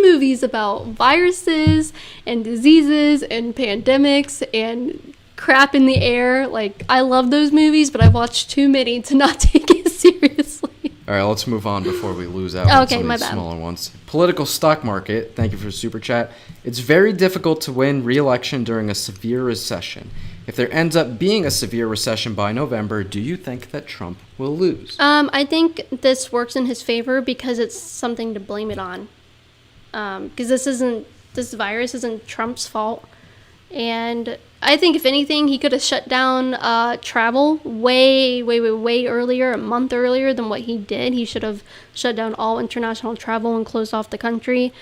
movies about viruses and diseases and pandemics and crap in the air. Like, I love those movies, but I've watched too many to not take it seriously. All right, let's move on before we lose out on some of my these bad. smaller ones. Political stock market. Thank you for the super chat. It's very difficult to win re-election during a severe recession. If there ends up being a severe recession by November, do you think that Trump will lose? I think this works in his favor because it's something to blame it on. Because this virus isn't Trump's fault. And I think, if anything, he could have shut down travel way earlier, a month earlier than what he did. He should have shut down all international travel and closed off the country.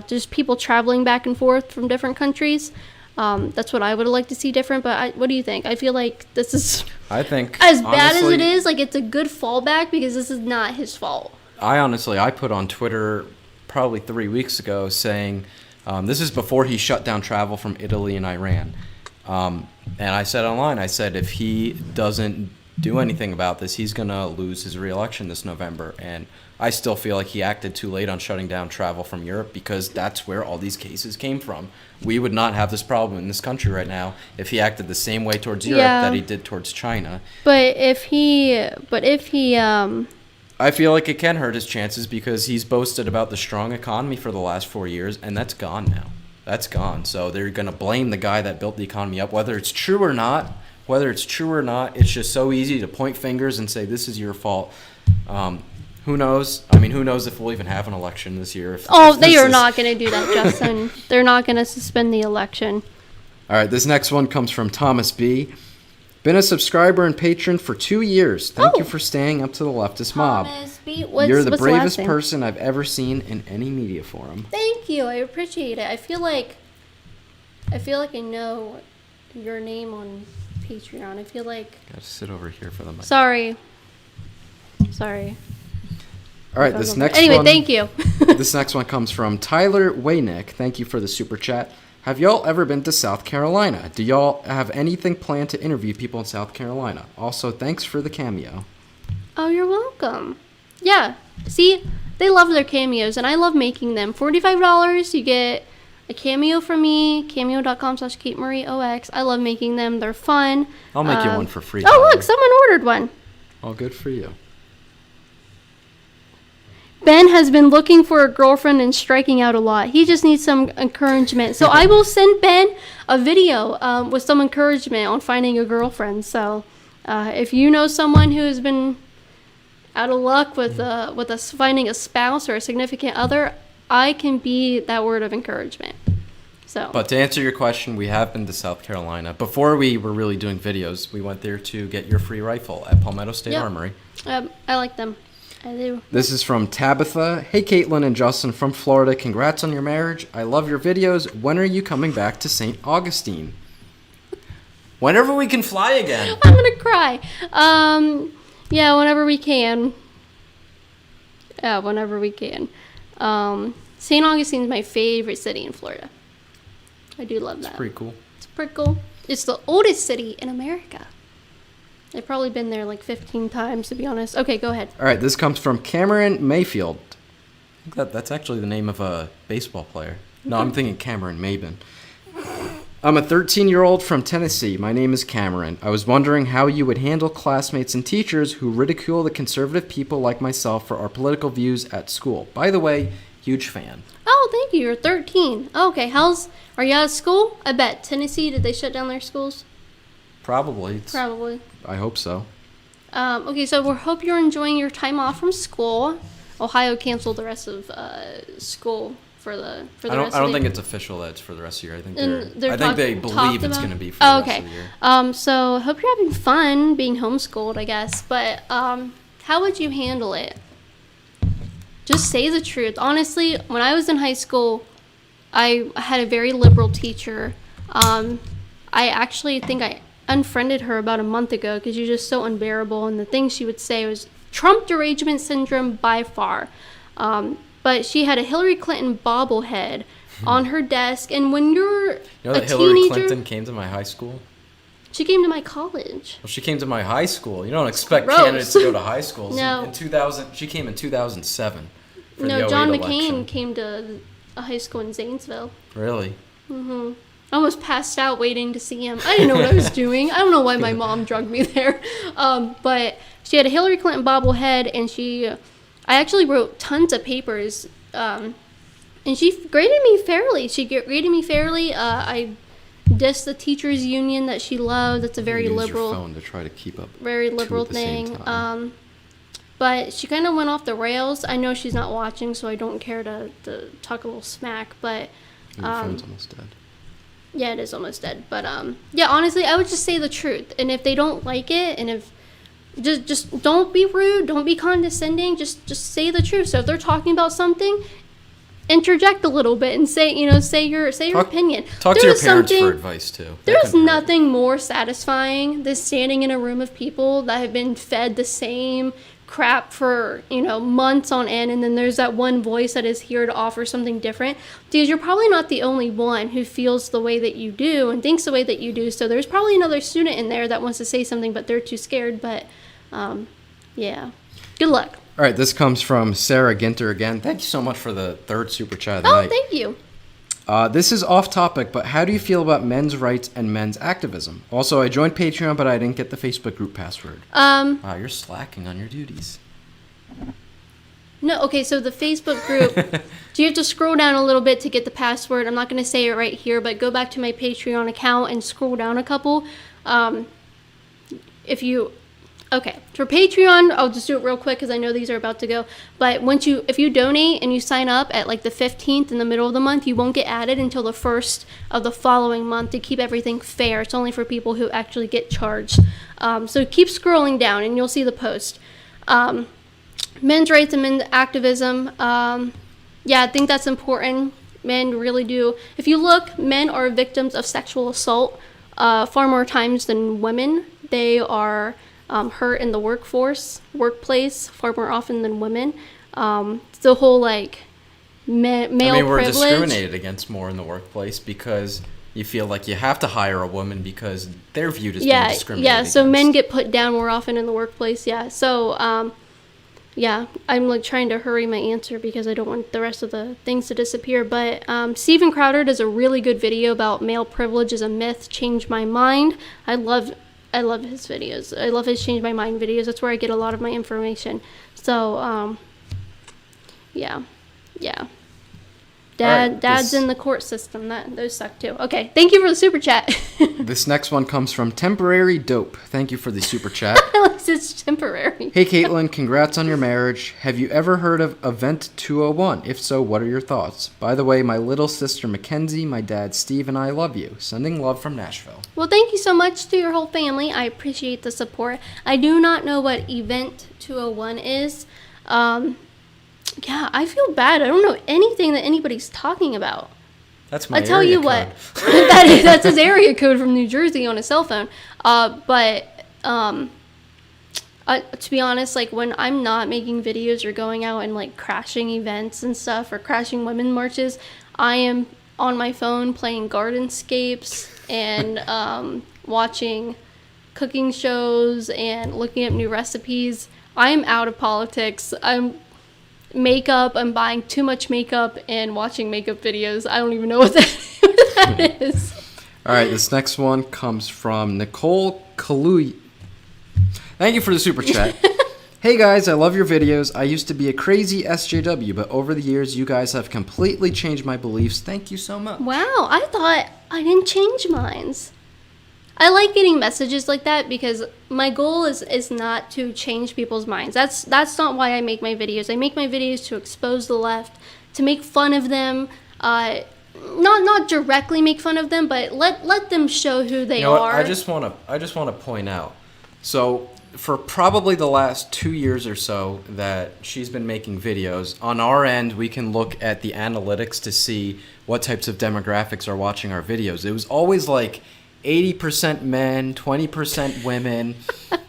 Just people traveling back and forth from different countries. That's what I would have liked to see different. But what do you think? I feel like this is, I think, as bad honestly, as it is, like, it's a good fallback because this is not his fault. I put on Twitter probably 3 weeks ago saying, this is before he shut down travel from Italy and Iran. And I said online, if he doesn't do anything about this, he's going to lose his re-election this November. And I still feel like he acted too late on shutting down travel from Europe because that's where all these cases came from. We would not have this problem in this country right now if he acted the same way towards Europe that he did towards China. But if he I feel like it can hurt his chances because he's boasted about the strong economy for the last 4 years, and that's gone now. That's gone. So they're going to blame the guy that built the economy up, whether it's true or not. It's just so easy to point fingers and say, this is your fault. Who knows? I mean, who knows if we'll even have an election this year? They are not going to do that, Justin. They're not going to suspend the election. All right, this next one comes from Thomas B. Been a subscriber and patron for 2 years. Thank you for staying up to the leftist mob. Thomas B. You're the bravest person I've ever seen in any media forum. Thank you. I appreciate it. I feel like I know your name on Patreon. I feel like... Gotta sit over here for the mic. Sorry. All right, this next one... Anyway, one, thank you. This next one comes from Tyler Waynick. Thank you for the super chat. Have y'all ever been to South Carolina? Do y'all have anything planned to interview people in South Carolina? Also, thanks for the cameo. Oh, you're welcome. Yeah. See, they love their cameos, and I love making them. $45, you get a cameo from me, cameo.com/KateMarieOX. I love making them. They're fun. I'll make you one for free. Oh, Tyler. look, someone ordered one. Oh, good for you. Ben has been looking for a girlfriend and striking out a lot. He just needs some encouragement. So I will send Ben a video with some encouragement on finding a girlfriend. So if you know someone who has been out of luck with us finding a spouse or a significant other, I can be that word of encouragement. So. But to answer your question, we have been to South Carolina. Before we were really doing videos, we went there to get your free rifle at Palmetto State Armory. I like them. I do. This is from Tabitha. Hey, Kaitlin and Justin from Florida. Congrats on your marriage. I love your videos. When are you coming back to St. Augustine? Whenever we can fly again. I'm going to cry. Yeah, whenever we can. St. Augustine's my favorite city in Florida. I do love that. It's pretty cool. It's the oldest city in America. I've probably been there like 15 times, to be honest. Okay, go ahead. All right, this comes from Cameron Mayfield. I think that's actually the name of a baseball player. No, I'm thinking Cameron Maben. I'm a 13-year-old from Tennessee. My name is Cameron. I was wondering how you would handle classmates and teachers who ridicule the conservative people like myself for our political views at school. By the way, huge fan. Oh, thank you. You're 13. Okay, are you out of school? I bet. Tennessee, did they shut down their schools? Probably. I hope so. Okay, so we hope you're enjoying your time off from school. Ohio canceled the rest of school for the rest of the I year. don't think it's official that it's for the rest of the year. I think they believe talked it's about? going to be for the rest okay. of the year. So hope you're having fun being homeschooled, I guess. But how would you handle it? Just say the truth. Honestly, when I was in high school, I had a very liberal teacher. I actually think I unfriended her about a month ago because she's just so unbearable, and the things she would say was Trump derangement syndrome by far. But she had a Hillary Clinton bobblehead on her desk, and when you're You know a that Hillary teenager, Clinton came to my high school? she came to my college. Well, she came to my high school. You don't expect Gross. candidates to go to high schools. No. In 2000, she came in 2007 for the No, 08 John election. McCain came to a high school in Zanesville. Really? I almost passed out waiting to see him. I didn't know what I was doing. I don't know why my mom drugged me there. But she had a Hillary Clinton bobblehead, and I actually wrote tons of papers, and she graded me fairly. I dissed the teachers union that she loved. That's a very Use liberal, your phone to try to keep up. very two liberal at the same thing. time. But she kind of went off the rails. I know she's not watching, so I don't care to talk a little smack. But Your phone's almost dead. yeah, it is almost dead. But yeah, honestly, I would just say the truth. And if they don't like it, and if just don't be rude, don't be condescending. Just say the truth. So if they're talking about something, interject a little bit and say your opinion. Talk to your parents for advice too. There's nothing more satisfying than standing in a room of people that have been fed the same crap for months on end, and then there's that one voice that is here to offer something different, because you're probably not the only one who feels the way that you do and thinks the way that you do. So there's probably another student in there that wants to say something, but they're too scared. But yeah, good luck. All right, this comes from Sarah Ginter again. Thank you so much for the third super chat of the night. Thank you. This is off topic, but how do you feel about men's rights and men's activism? Also, I joined Patreon, but I didn't get the Facebook group password. Wow, you're slacking on your duties. No, okay, so the Facebook group, so you have to scroll down a little bit to get the password. I'm not going to say it right here, but go back to my Patreon account and scroll down a couple. Okay, for Patreon, I'll just do it real quick because I know these are about to go. But if you donate and you sign up at like the 15th in the middle of the month, you won't get added until the 1st of the following month to keep everything fair. It's only for people who actually get charged. So keep scrolling down and you'll see the post. Men's rights and men's activism. Yeah, I think that's important. Men really do. If you look, men are victims of sexual assault far more times than women. They are hurt in the workplace far more often than women. The whole male privilege. We're discriminated against more in the workplace because you feel like you have to hire a woman because they're viewed as being discriminated against. So men get put down more often in the workplace. Yeah. So yeah, I'm trying to hurry my answer because I don't want the rest of the things to disappear. But Steven Crowder does a really good video about male privilege is a myth. Changed my mind. I love his videos. I love his Change My Mind videos. That's where I get a lot of my information. So, yeah. Dad's in the court system. Those suck too. Okay, thank you for the super chat. This next one comes from Temporary Dope. Thank you for the super chat. It's temporary. Hey Kaitlin, congrats on your marriage. Have you ever heard of Event 201? If so, what are your thoughts? By the way, my little sister Mackenzie, my dad Steve, and I love you. Sending love from Nashville. Well, thank you so much to your whole family. I appreciate the support. I do not know what Event 201 is. Yeah, I feel bad. I don't know anything that anybody's talking about. That's my I tell you area what, code. that's his area code from New Jersey on his cell phone. To be honest, when I'm not making videos or going out and crashing events and stuff or crashing women marches, I am on my phone playing Gardenscapes and watching cooking shows and looking up new recipes. I'm out of politics. I'm buying too much makeup and watching makeup videos. I don't even know what that is. All right, this next one comes from Nicole Kaluy. Thank you for the super chat. Hey guys, I love your videos. I used to be a crazy SJW, but over the years, you guys have completely changed my beliefs. Thank you so much. Wow, I thought I didn't change mine. I like getting messages like that because my goal is not to change people's minds. That's not why I make my videos. I make my videos to expose the left, to make fun of them. Not directly make fun of them, but let them show who they are. I just want to point out. So for probably the last 2 years or so that she's been making videos, on our end we can look at the analytics to see what types of demographics are watching our videos. It was always like 80% men, 20% women.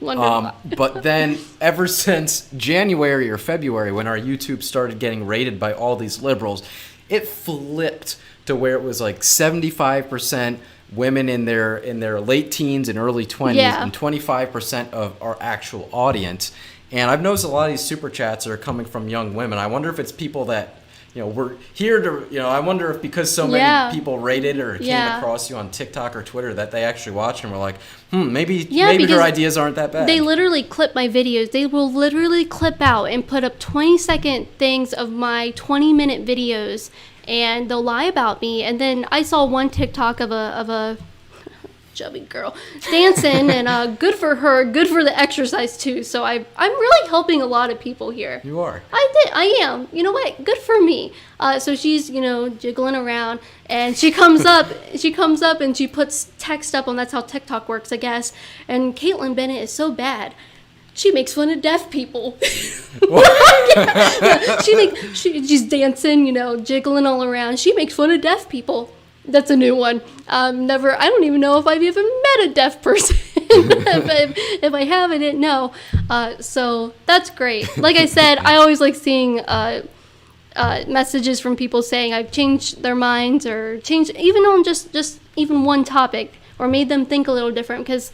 But then ever since January or February, when our YouTube started getting rated by all these liberals, it flipped to where it was like 75% women in their late teens and early 20s, and 25% of our actual audience. And I've noticed a lot of these super chats are coming from young women. I wonder if it's people that, we're here to, I wonder if because so many people rated or came across you on TikTok or Twitter that they actually watch and were like, maybe her ideas aren't that bad. They literally clip my videos. They will literally clip out and put up 20-second things of my 20-minute videos, and they'll lie about me. And then I saw one TikTok of a chubby girl dancing, and good for her, good for the exercise too. So I'm really helping a lot of people here. You are. I am. You know what? Good for me. So she's jiggling around, and she comes up and she puts text up, and that's how TikTok works, I guess. And Kaitlin Bennett is so bad. She makes fun of deaf people. She's dancing, jiggling all around. She makes fun of deaf people. That's a new one. I don't even know if I've even met a deaf person. if I have, I didn't know. So that's great. Like I said, I always like seeing messages from people saying I've changed their minds or changed even on just even one topic or made them think a little different, because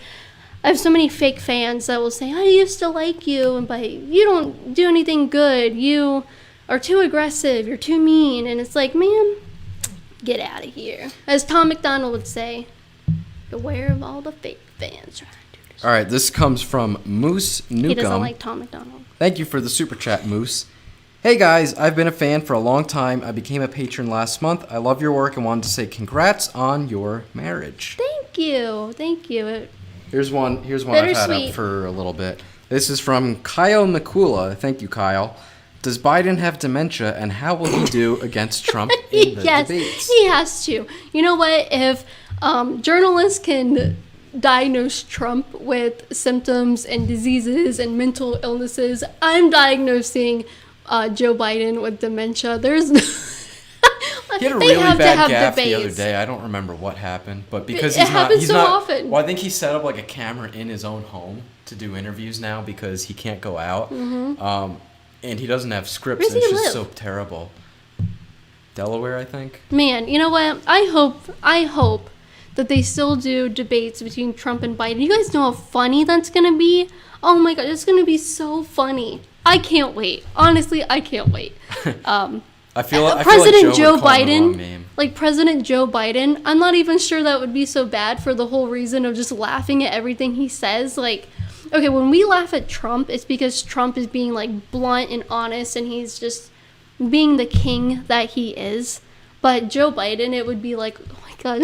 I have so many fake fans that will say, I used to like you, but you don't do anything good. You are too aggressive. You're too mean. And it's like, man, get out of here. As Tom McDonald would say, beware of all the fake fans. All right, this comes from Moose Newcomb. He doesn't like Tom McDonald. Thank you for the super chat, Moose. Hey guys, I've been a fan for a long time. I became a patron last month. I love your work and wanted to say congrats on your marriage. Thank you. Here's one I've had up for a little bit. This is from Kyle McCula. Thank you, Kyle. Does Biden have dementia, and how will he do against Trump in the yes, debates? He has to. You know what? If journalists can diagnose Trump with symptoms and diseases and mental illnesses, I'm diagnosing Joe Biden with dementia. There's no... He had a really bad gaffe the other day. I don't remember what happened, but because he's not often. Well, I think he set up like a camera in his own home to do interviews now because he can't go out. Mm-hmm. And he doesn't have scripts, and it's just so terrible. Delaware, I think. Man, you know what? I hope that they still do debates between Trump and Biden. You guys know how funny that's gonna be? Oh my god, it's gonna be so funny. I can't wait. Honestly, I can't wait. I feel like President Joe Biden, like President Joe Biden, I'm not even sure that would be so bad for the whole reason of just laughing at everything he says. Like, okay, when we laugh at Trump, it's because Trump is being like blunt and honest, and he's just being the king that he is. But Joe Biden, it would be like, oh my god.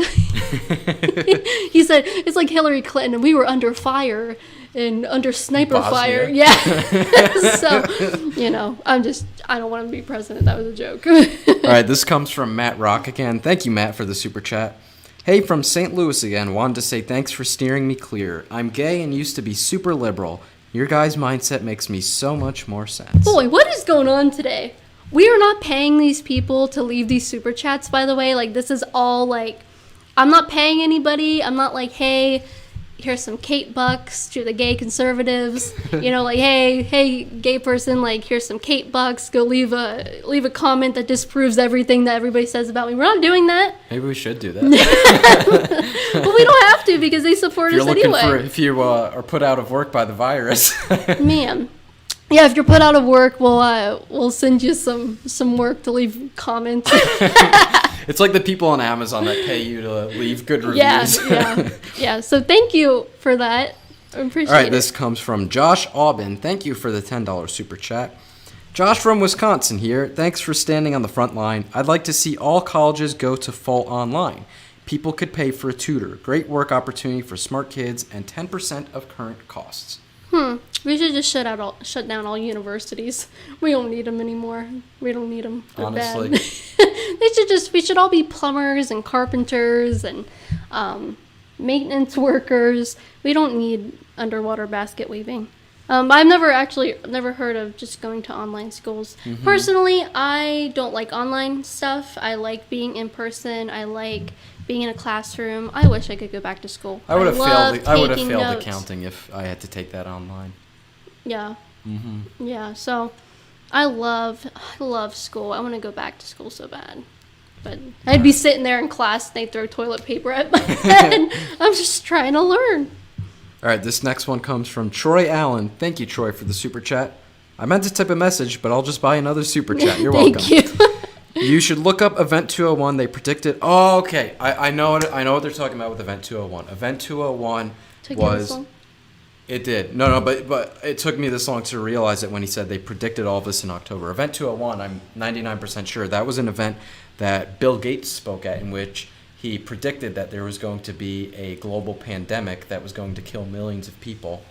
He said it's like Hillary Clinton, and we were under fire and under sniper fire. Yeah. So, I don't want to be president. That was a joke. All right, this comes from Matt Rock again. Thank you, Matt, for the super chat. Hey, from St. Louis again. Wanted to say thanks for steering me clear. I'm gay and used to be super liberal. Your guys' mindset makes me so much more sense. Boy, what is going on today? We are not paying these people to leave these super chats, by the way. Like, this is all like, I'm not paying anybody. I'm not like, hey, here's some Kate bucks to the gay conservatives. Like, hey, gay person, like, here's some Kate bucks. Go leave a comment that disproves everything that everybody says about me. We're not doing that. Maybe we should do that. Well, we don't have to because they support us anyway. If you are put out of work by the virus. Man. Yeah, if you're put out of work, we'll send you some work to leave comments. It's like the people on Amazon that pay you to leave good reviews. Yeah. So thank you for that. I appreciate it. All right, this comes from Josh Aubin. Thank you for the $10 super chat. Josh from Wisconsin here. Thanks for standing on the front line. I'd like to see all colleges go to full online. People could pay for a tutor. Great work opportunity for smart kids and 10% of current costs. We should just shut down all universities. We don't need them anymore. We don't need them. They're Honestly. bad. We should all be plumbers and carpenters and maintenance workers. We don't need underwater basket weaving. I've never heard of just going to online schools. Personally, I don't like online stuff. I like being in person. I like being in a classroom. I wish I could go back to school. I would have failed notes. accounting if I had to take that online. Yeah. Yeah. So, I love school. I want to go back to school so bad. But I'd be sitting there in class and they'd throw toilet paper at my head. I'm just trying to learn. All right, this next one comes from Troy Allen. Thank you, Troy, for the super chat. I meant to type a message, but I'll just buy another super chat. You're welcome. Thank you. You should look up Event 201. They predicted. Oh, okay. I know what they're talking about with Event 201. Event 201 Took you this was. long? It did. No, but it took me this long to realize it when he said they predicted all this in October. Event 201, I'm 99% sure that was an event that Bill Gates spoke at, in which he predicted that there was going to be a global pandemic that was going to kill millions of people.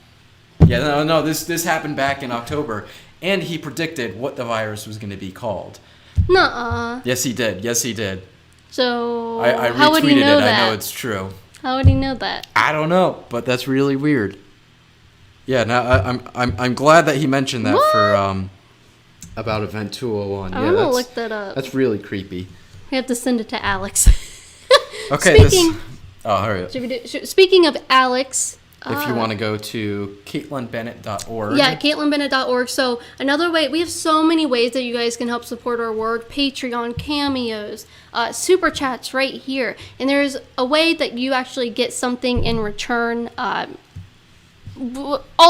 Yeah, no, this happened back in October, and he predicted what the virus was going to be called. Nuh-uh. Yes, he did. So, I how would he retweeted know it. that? I know it's true. How would he know that? I don't know, but that's really weird. Yeah, now I'm glad that he mentioned that for about Event 201. I'm Yeah, gonna look that up. That's really creepy. We have to send it to Alex. Okay. Hurry up. Speaking of Alex. If you want to go to KaitlinBennett.org. Yeah, KaitlinBennett.org. So another way, we have so many ways that you guys can help support our work. Patreon, cameos, super chats right here. And there's a way that you actually get something in return all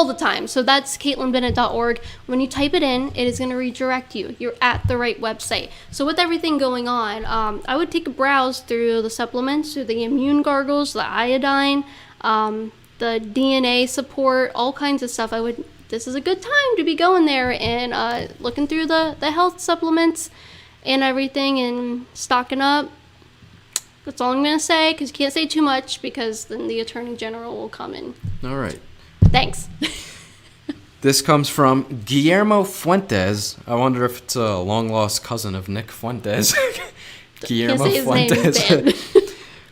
the time. So that's KaitlinBennett.org. When you type it in, it is going to redirect you. You're at the right website. So with everything going on, I would take a browse through the supplements, through the immune gargles, the iodine, the DNA support, all kinds of stuff. This is a good time to be going there and looking through the health supplements and everything and stocking up. That's all I'm going to say, because you can't say too much, because then the Attorney General will come in. All right. Thanks. This comes from Guillermo Fuentes. I wonder if it's a long-lost cousin of Nick Fuentes. Guillermo Can't say his Fuentes. name, bad.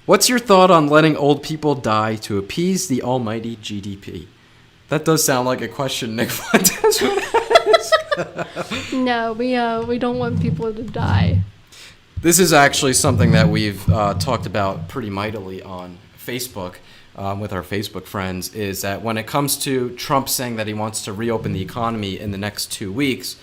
What's your thought on letting old people die to appease the almighty GDP? That does sound like a question Nick Fuentes would ask. No, we don't want people to die. This is actually something that we've talked about pretty mightily on Facebook with our Facebook friends, is that when it comes to Trump saying that he wants to reopen the economy in the next 2 weeks,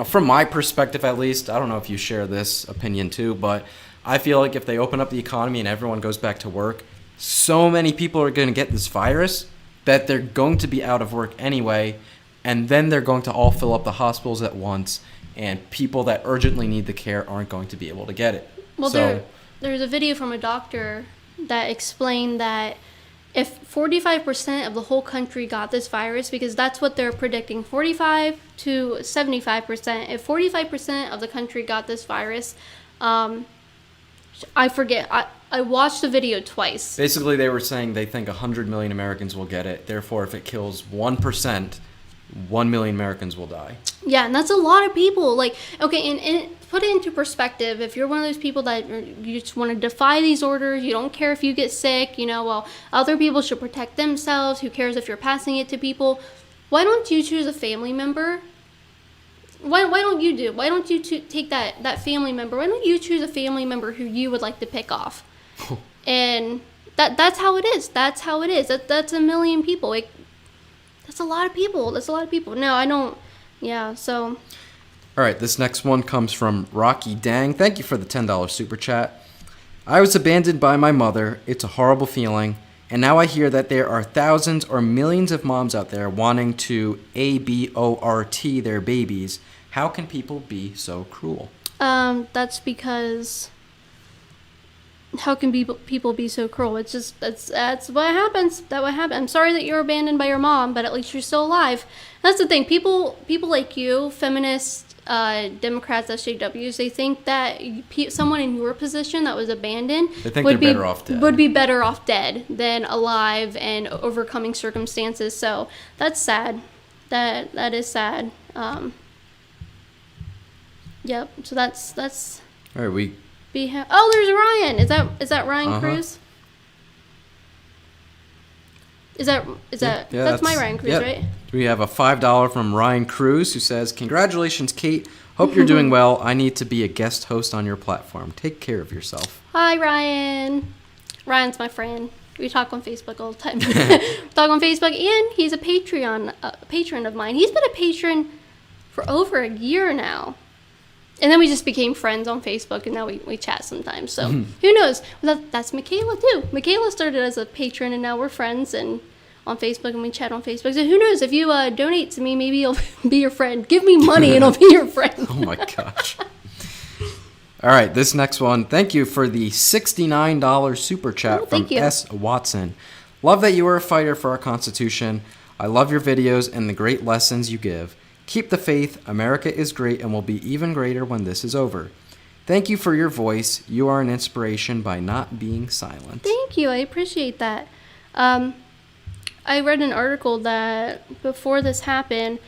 from my perspective at least, I don't know if you share this opinion too, but I feel like if they open up the economy and everyone goes back to work, so many people are going to get this virus that they're going to be out of work anyway, and then they're going to all fill up the hospitals at once, and people that urgently need the care aren't going to be able to get it. Well, there's a video from a doctor that explained that if 45% of the whole country got this virus, because that's what they're predicting, 45 to 75%, if 45% of the country got this virus, I forget, I watched the video twice. Basically, they were saying they think 100 million Americans will get it. Therefore, if it kills 1%, 1 million Americans will die. Yeah, and that's a lot of people. Like, okay, and put it into perspective. If you're one of those people that you just want to defy these orders, you don't care if you get sick, well, other people should protect themselves. Who cares if you're passing it to people? Why don't you choose a family member? Why don't you take that family member? Why don't you choose a family member who you would like to pick off? And that's how it is. That's how it is. That's a million people. Like, that's a lot of people. No, I don't. Yeah, so. All right, this next one comes from Rocky Dang. Thank you for the $10 super chat. I was abandoned by my mother. It's a horrible feeling. And now I hear that there are thousands or millions of moms out there wanting to abort their babies. How can people be so cruel? That's because. How can people be so cruel? It's just that's what happens. I'm sorry that you're abandoned by your mom, but at least you're still alive. That's the thing. People like you, feminists, Democrats, SJWs, they think that someone in your position that was abandoned They think they're better off dead. would be better off dead than alive and overcoming circumstances. So that's sad. That is sad. Yep. So that's. All right, Oh, there's Ryan. Is that Ryan Cruz? Is that that's my Ryan Cruz, right? We have a $5 from Ryan Cruz who says, "Congratulations, Kate. Hope you're doing well. I need to be a guest host on your platform. Take care of yourself." Hi, Ryan. Ryan's my friend. We talk on Facebook all the time. We talk on Facebook, and he's a patron of mine. He's been a patron for over a year now. And then we just became friends on Facebook, and now we chat sometimes. So who knows? That's Michaela, too. Michaela started as a patron, and now we're friends and on Facebook, and we chat on Facebook. So who knows? If you donate to me, maybe I'll be your friend. Give me money, and I'll be your friend. Oh, my gosh. All right, this next one. Thank you for the $69 super chat from S. Watson. Love that you are a fighter for our Constitution. I love your videos and the great lessons you give. Keep the faith. America is great and will be even greater when this is over. Thank you for your voice. You are an inspiration by not being silent. Thank you. I appreciate that. I read an article that before this happened,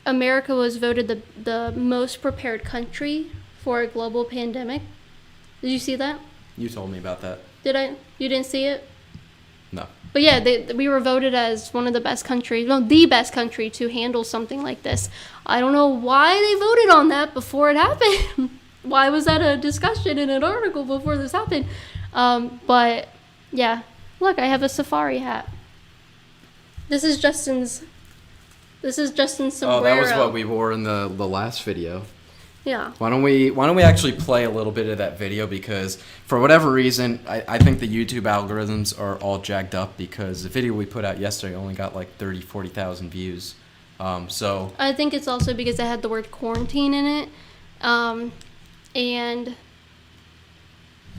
America was voted the most prepared country for a global pandemic. Did you see that? You told me about that. Did I? You didn't see it? No. But yeah, we were voted as one of the best countries, the best country to handle something like this. I don't know why they voted on that before it happened. Why was that a discussion in an article before this happened? But yeah, look, I have a safari hat. This is Justin's sombrero. Oh, that was what we wore in the last video. Yeah. Why don't we actually play a little bit of that video, because for whatever reason I think the YouTube algorithms are all jacked up because the video we put out yesterday only got like 40,000 views. So I think it's also because it had the word quarantine in it. And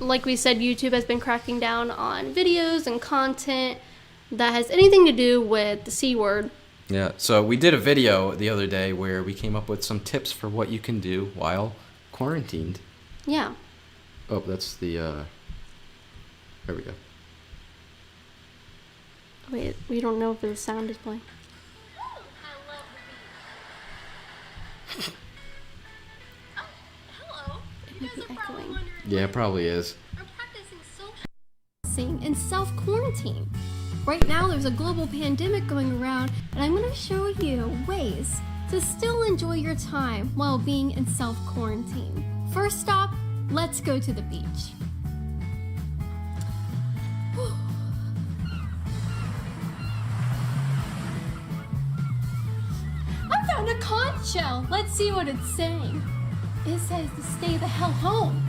like we said, YouTube has been cracking down on videos and content that has anything to do with the C word. yeah, so we did a video the other day where we came up with some tips for what you can do while quarantined. Yeah. Oh, that's the there we go. Wait, we don't know if the sound is playing. It might be echoing. Yeah, it probably is. And self-quarantine. Right now there's a global pandemic going around, and I'm going to show you ways to still enjoy your time while being in self-quarantine. First stop, let's go to the beach. I found a conch shell. Let's see what it's saying. It says to stay the hell home.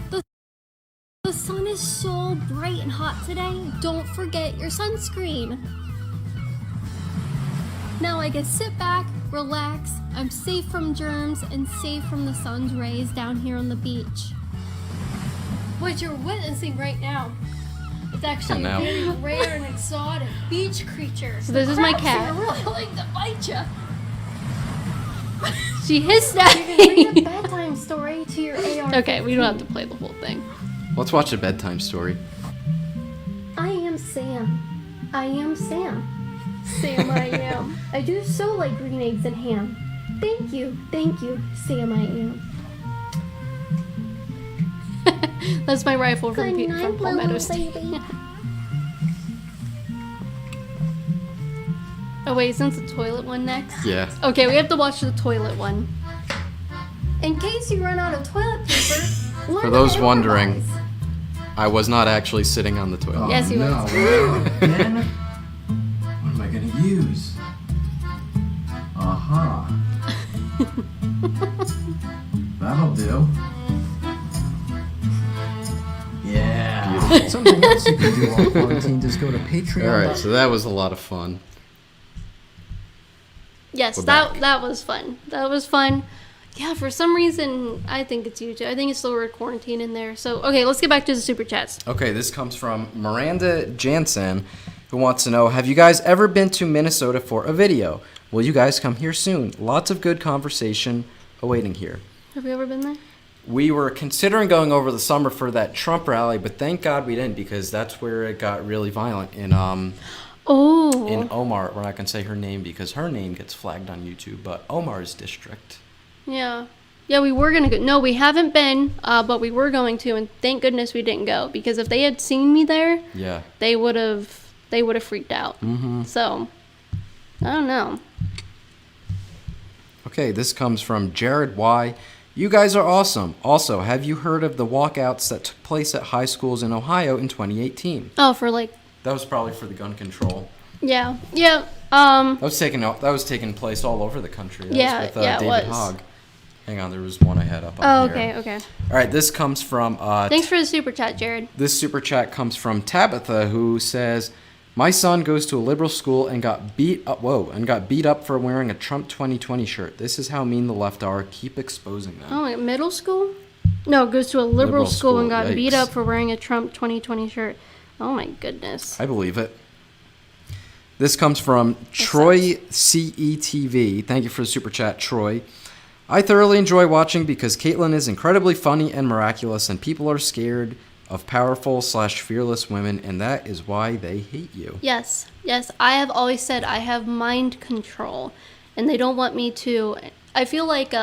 The sun is so bright and hot today. Don't forget your sunscreen. Now I can sit back, relax. I'm safe from germs and safe from the sun's rays down here on the beach. What you're witnessing right now is actually a very rare and exotic beach creature. So this is my cat. Really like to bite you. She hissed at me. You can read a bedtime story to your AR. Okay, we don't have to play the whole thing. Let's watch a bedtime story. I am Sam. I am Sam. Sam, I am. I do so like green eggs and ham. Thank you, Sam, I am. That's my rifle from Palmetto State. Oh wait, isn't the toilet one next? Yeah. Okay, we have to watch the toilet one. In case you run out of toilet paper, for those wondering, I was not actually sitting on the toilet. Yes, you was. Then, what am I gonna use? Aha. That'll do. Yeah. Beautiful. Something else you can do while quarantined is go to Patreon. All right, so that was a lot of fun. Yes, We're back. that was fun. That was fun. Yeah, for some reason, I think it's YouTube. I think it's still word quarantine in there. So, okay, let's get back to the super chats. Okay, this comes from Miranda Jansen, who wants to know, have you guys ever been to Minnesota for a video? Will you guys come here soon? Lots of good conversation awaiting here. Have you ever been there? We were considering going over the summer for that Trump rally, but thank God we didn't, because that's where it got really violent in Omar. We're not going to say her name because her name gets flagged on YouTube, but Omar's district. Yeah. Yeah, we were going to go. No, we haven't been, but we were going to, and thank goodness we didn't go, because if they had seen me there, yeah, they would have freaked out. Mm-hmm. So, I don't know. Okay, this comes from Jared Y. You guys are awesome. Also, have you heard of the walkouts that took place at high schools in Ohio in 2018? Oh, for like... That was probably for the gun control. Yeah. Yeah. That was taking place all over the country. That was with David Hogg. Hang on, there was one I had up on here. Okay. All right, this comes from... Thanks for the super chat, Jared. This super chat comes from Tabitha, who says, my son goes to a liberal school and got beat up for wearing a Trump 2020 shirt. This is how mean the left are. Keep exposing them. Oh, like middle school? No, goes to a liberal school and got beat yikes. up for wearing a Trump 2020 shirt. Oh my goodness. I believe it. This comes from Troy CETV. Thank you for the super chat, Troy. I thoroughly enjoy watching because Kaitlin is incredibly funny and miraculous, and people are scared of powerful/fearless women, and that is why they hate you. Yes. I have always said I have mind control, and they don't want me to. I feel like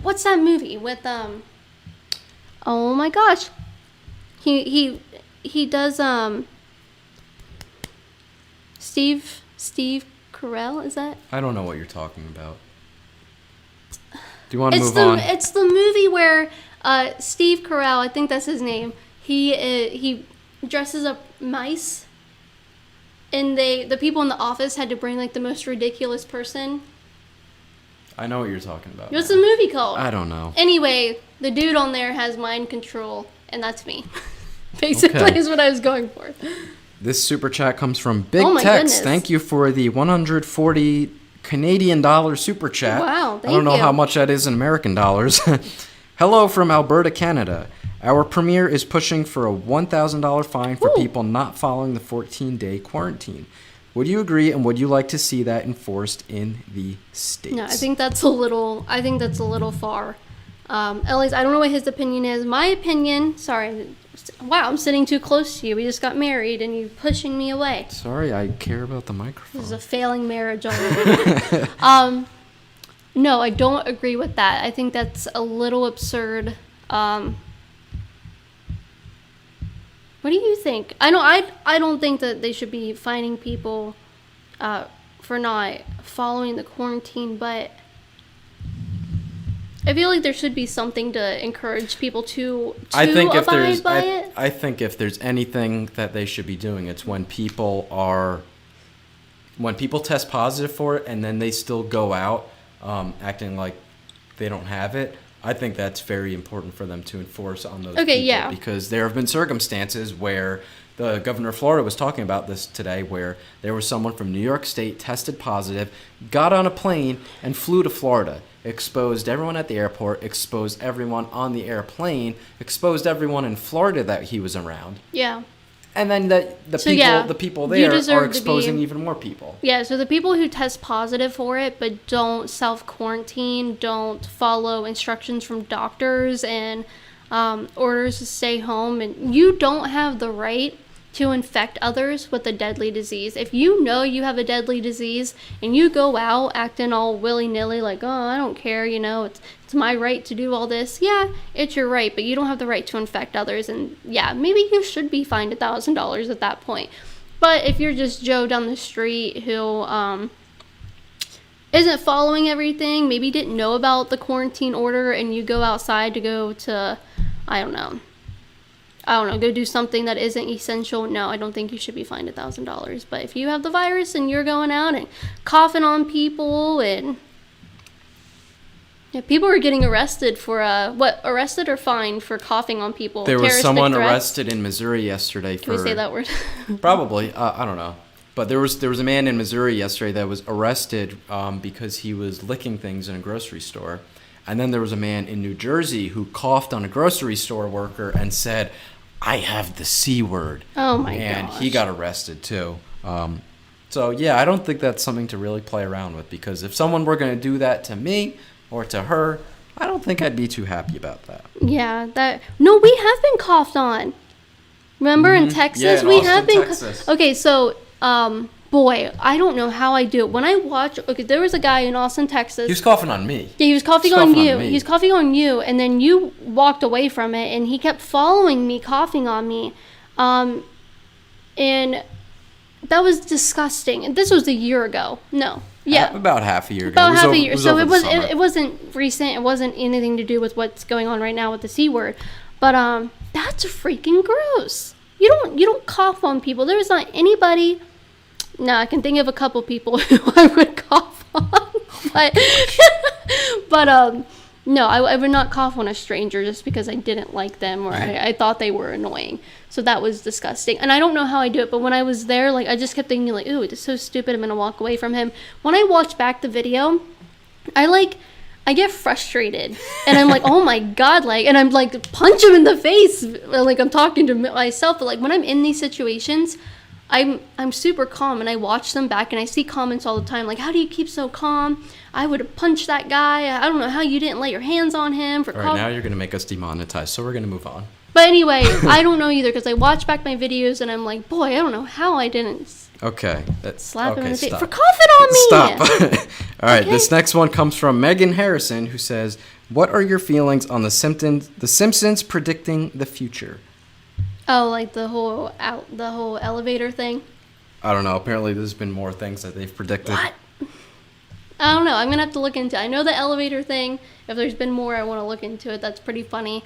what's that movie with oh my gosh, he does Steve Carell, is that? I don't know what you're talking about. Do you want to move on? It's the movie where Steve Carell, I think that's his name. He dresses up mice, and the people in the office had to bring like the most ridiculous person. I know what you're talking about. What's the movie called? I don't know. Anyway, the dude on there has mind control, and that's me. Basically, is what I was going for. This super chat comes from Big Tex. Goodness. Thank you for the 140 Canadian dollar super chat. Wow, thank you. I don't know how much that is in American dollars. Hello from Alberta, Canada. Our premier is pushing for a $1,000 fine for people not following the 14-day quarantine. Would you agree, and would you like to see that enforced in the States? No, I think that's a little far. At least I don't know what his opinion is. My opinion, sorry, wow, I'm sitting too close to you. We just got married, and you're pushing me away. Sorry, I care about the microphone. This is a failing marriage already. No, I don't agree with that. I think that's a little absurd. What do you think? I don't think that they should be fining people for not following the quarantine, but I feel like there should be something to encourage people to abide by it. I think if there's anything that they should be doing, it's when people test positive for it and then they still go out acting like they don't have it. I think that's very important for them to enforce on those people. Yeah. Because there have been circumstances where the governor of Florida was talking about this today, where there was someone from New York State tested positive, got on a plane, and flew to Florida. Exposed everyone at the airport, exposed everyone on the airplane, exposed everyone in Florida that he was around. Yeah. And then the people there are exposing even more people. Yeah, so the people who test positive for it but don't self-quarantine, don't follow instructions from doctors and orders to stay home, and you don't have the right to infect others with a deadly disease. If you know you have a deadly disease and you go out acting all willy-nilly like, oh, I don't care, it's my right to do all this. Yeah, it's your right, but you don't have the right to infect others. And yeah, maybe you should be fined $1,000 at that point. But if you're just Joe down the street who isn't following everything, maybe didn't know about the quarantine order, and you go outside to go to, I don't know, go do something that isn't essential, no, I don't think you should be fined $1,000. But if you have the virus and you're going out and coughing on people, and yeah, people are getting arrested for arrested or fined for coughing on people. There was someone arrested in Missouri yesterday for... Can we say that word? Probably. I don't know. But there was a man in Missouri yesterday that was arrested because he was licking things in a grocery store. And then there was a man in New Jersey who coughed on a grocery store worker and said, "I have the C word." Oh my gosh. And he got arrested too. So, yeah, I don't think that's something to really play around with, because if someone were going to do that to me or to her, I don't think I'd be too happy about that. Yeah, no, we have been coughed on. Remember in Texas? Yeah, in we Austin, have been. Texas. Okay, so, boy, I don't know how I do it. When I watch, there was a guy in Austin, Texas. He was coughing on me. Yeah, he was coughing on you. He was coughing on you, and then you walked away from it, and he kept following me, coughing on me. And that was disgusting. And this was a year ago. No. Yeah. About half a year ago. About half a year. So it it wasn't recent. It wasn't anything to do with what's going on right now with the C word. But that's freaking gross. You don't cough on people. There is not anybody. No, I can think of a couple people who I would cough on. But no, I would not cough on a stranger just because I didn't like them or I thought they were annoying. So that was disgusting. And I don't know how I do it, but when I was there, like, I just kept thinking, like, ooh, it's so stupid, I'm going to walk away from him. When I watch back the video, I get frustrated. And I'm like, oh my God, like, and I'm like, punch him in the face. Like, I'm talking to myself. But, like, when I'm in these situations, I'm super calm, and I watch them back, and I see comments all the time, like, how do you keep so calm? I would have punched that guy. I don't know how you didn't lay your hands on him. All right, now you're going to make us demonetized, so we're going to move on. But anyway, I don't know either, because I watch back my videos, and I'm like, boy, I don't know how I didn't slap him in the face for coughing on me. Stop. All right, This next one comes from Megan Harrison, who says, what are your feelings on The Simpsons predicting the future? Oh, like the whole elevator thing? I don't know. Apparently, there's been more things that they've predicted. What? I don't know. I'm going to have to look into it. I know the elevator thing. If there's been more, I want to look into it. That's pretty funny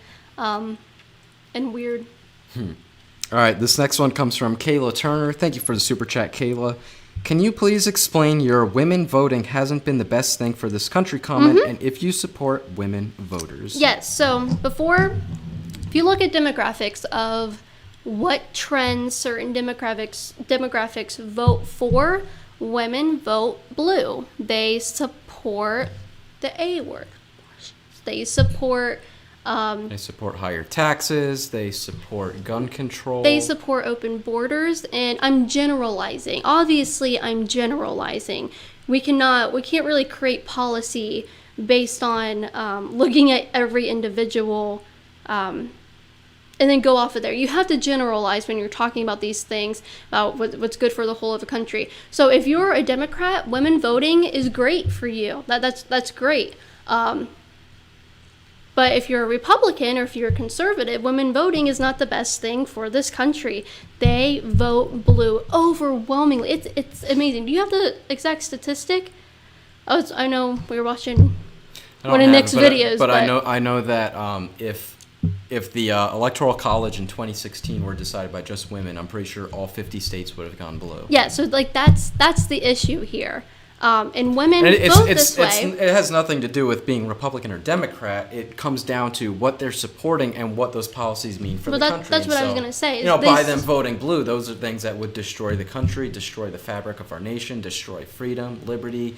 and weird. All right. This next one comes from Kayla Turner. Thank you for the super chat, Kayla. Can you please explain your women voting hasn't been the best thing for this country comment, and if you support women voters? Yes. So if you look at demographics of what trends certain demographics vote for, women vote blue. They support the A word. They support higher taxes. They support gun control. They support open borders. And I'm generalizing. Obviously, I'm generalizing. We can't really create policy based on looking at every individual and then go off of there. You have to generalize when you're talking about these things, about what's good for the whole of the country. So if you're a Democrat, women voting is great for you. That's great. But if you're a Republican or if you're a conservative, women voting is not the best thing for this country. They vote blue overwhelmingly. It's amazing. Do you have the exact statistic? I know we were watching one of Nick's videos. But I know that if the Electoral College in 2016 were decided by just women, I'm pretty sure all 50 states would have gone blue. Yeah, so like that's the issue here. And women vote this way. It has nothing to do with being Republican or Democrat. It comes down to what they're supporting and what those policies mean for the country. That's what I was going to say. By them voting blue, those are things that would destroy the country, destroy the fabric of our nation, destroy freedom, liberty,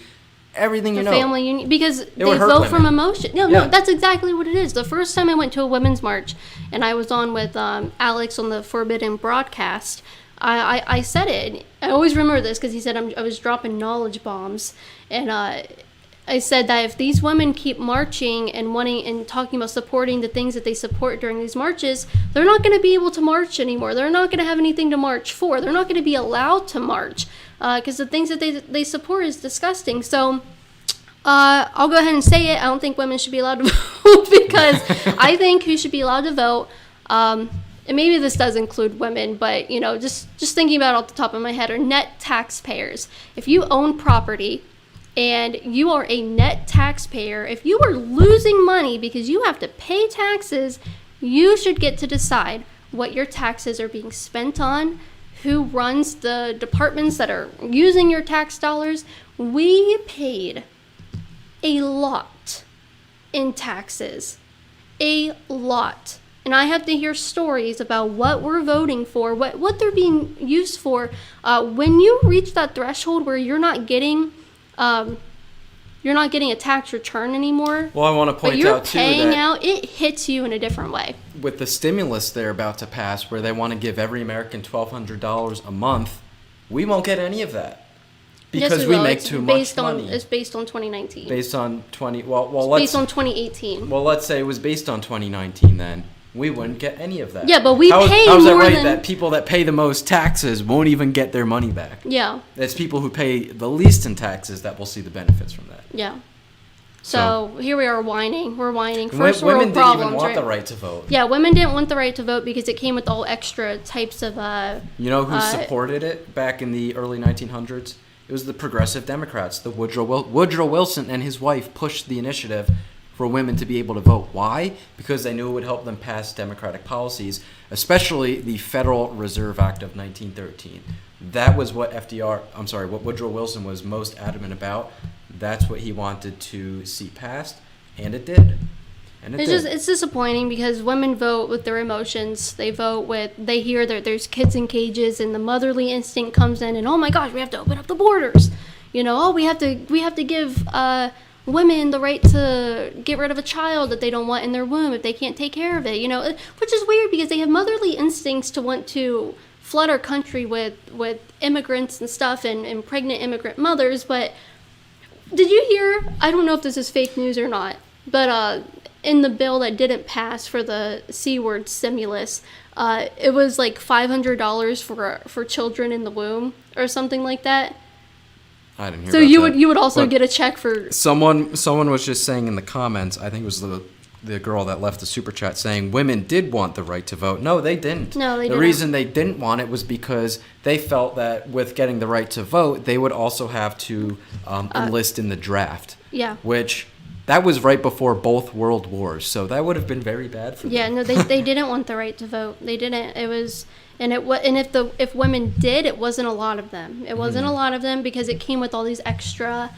everything the family union, because they vote from emotion. No, that's exactly what it is. The first time I went to a women's march, and I was on with Alex on the Forbidden broadcast, I said it. I always remember this because he said I was dropping knowledge bombs, and I said that if these women keep marching and wanting and talking about supporting the things that they support during these marches, they're not going to be able to march anymore. They're not going to have anything to march for. They're not going to be allowed to march because the things that they support is disgusting. So I'll go ahead and say it. I don't think women should be allowed to vote because I think who should be allowed to vote, and maybe this does include women, but just thinking about it off the top of my head, are net taxpayers. If you own property and you are a net taxpayer, if you are losing money because you have to pay taxes, you should get to decide what your taxes are being spent on, who runs the departments that are using your tax dollars. We paid a lot in taxes. A lot. And I have to hear stories about what we're voting for, what they're being used for. When you reach that threshold where you're not getting a tax return anymore. Well, I want to point out too that you're paying out, it hits you in a different way. With the stimulus they're about to pass, where they want to give every American $1,200 a month, we won't get any of that. because Yes, we will. make It's too based much on, money. It's based on 2019. Based on 20. Well, Based on 2018. Well, let's say it was based on 2019 then. We wouldn't get any of that. Yeah, but we pay how's that more right than- that people that pay the most taxes won't even get their money back? Yeah. It's people who pay the least in taxes that will see the benefits from that. Yeah. So here we are whining. We're whining. Women First world didn't problems, even want right? the right to vote. Yeah, women didn't want the right to vote because it came with all extra types of. You know who supported it back in the early 1900s? It was the Progressive Democrats. The Woodrow Wilson and his wife pushed the initiative for women to be able to vote. Why? Because they knew it would help them pass democratic policies, especially the Federal Reserve Act of 1913. That was what what Woodrow Wilson was most adamant about. That's what he wanted to see passed, and it did. And it's disappointing because women vote with their emotions. They vote they hear that there's kids in cages and the motherly instinct comes in and, oh my gosh, we have to open up the borders. We have to give women the right to get rid of a child that they don't want in their womb if they can't take care of it, which is weird because they have motherly instincts to want to flood our country with immigrants and stuff and pregnant immigrant mothers. But did you hear, I don't know if this is fake news or not, but in the bill that didn't pass for the C-word stimulus, it was like $500 for children in the womb or something like that. I didn't hear So about you that. would also But get a check for someone was just saying in the comments, I think it was the girl that left the super chat, saying women did want the right to vote. No, they didn't. No, they the didn't. reason they didn't want it was because they felt that with getting the right to vote, they would also have to enlist in the draft. Yeah. Which that was right before both world wars, so that would have been very bad for them. Yeah, no, they didn't want the right to vote. They didn't. It was, and if women did, it wasn't a lot of them. It wasn't a lot of them because it came with all these extra,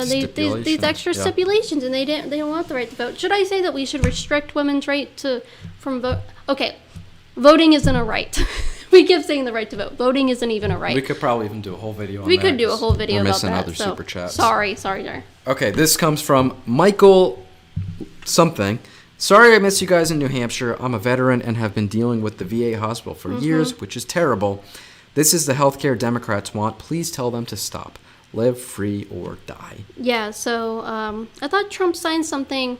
these extra Yeah. stipulations, and they don't want the right to vote. Should I say that we should restrict women's right from vote? Okay, voting isn't a right. We keep saying the right to vote. Voting isn't even a right. We could probably even do a whole video on that. We could do a whole video we're about missing that. other So, super chats. sorry there. Okay, this comes from Michael something. Sorry I missed you guys in New Hampshire. I'm a veteran and have been dealing with the VA hospital for years, which is terrible. This is the healthcare Democrats want. Please tell them to stop. Live free or die. Yeah, so I thought Trump signed something.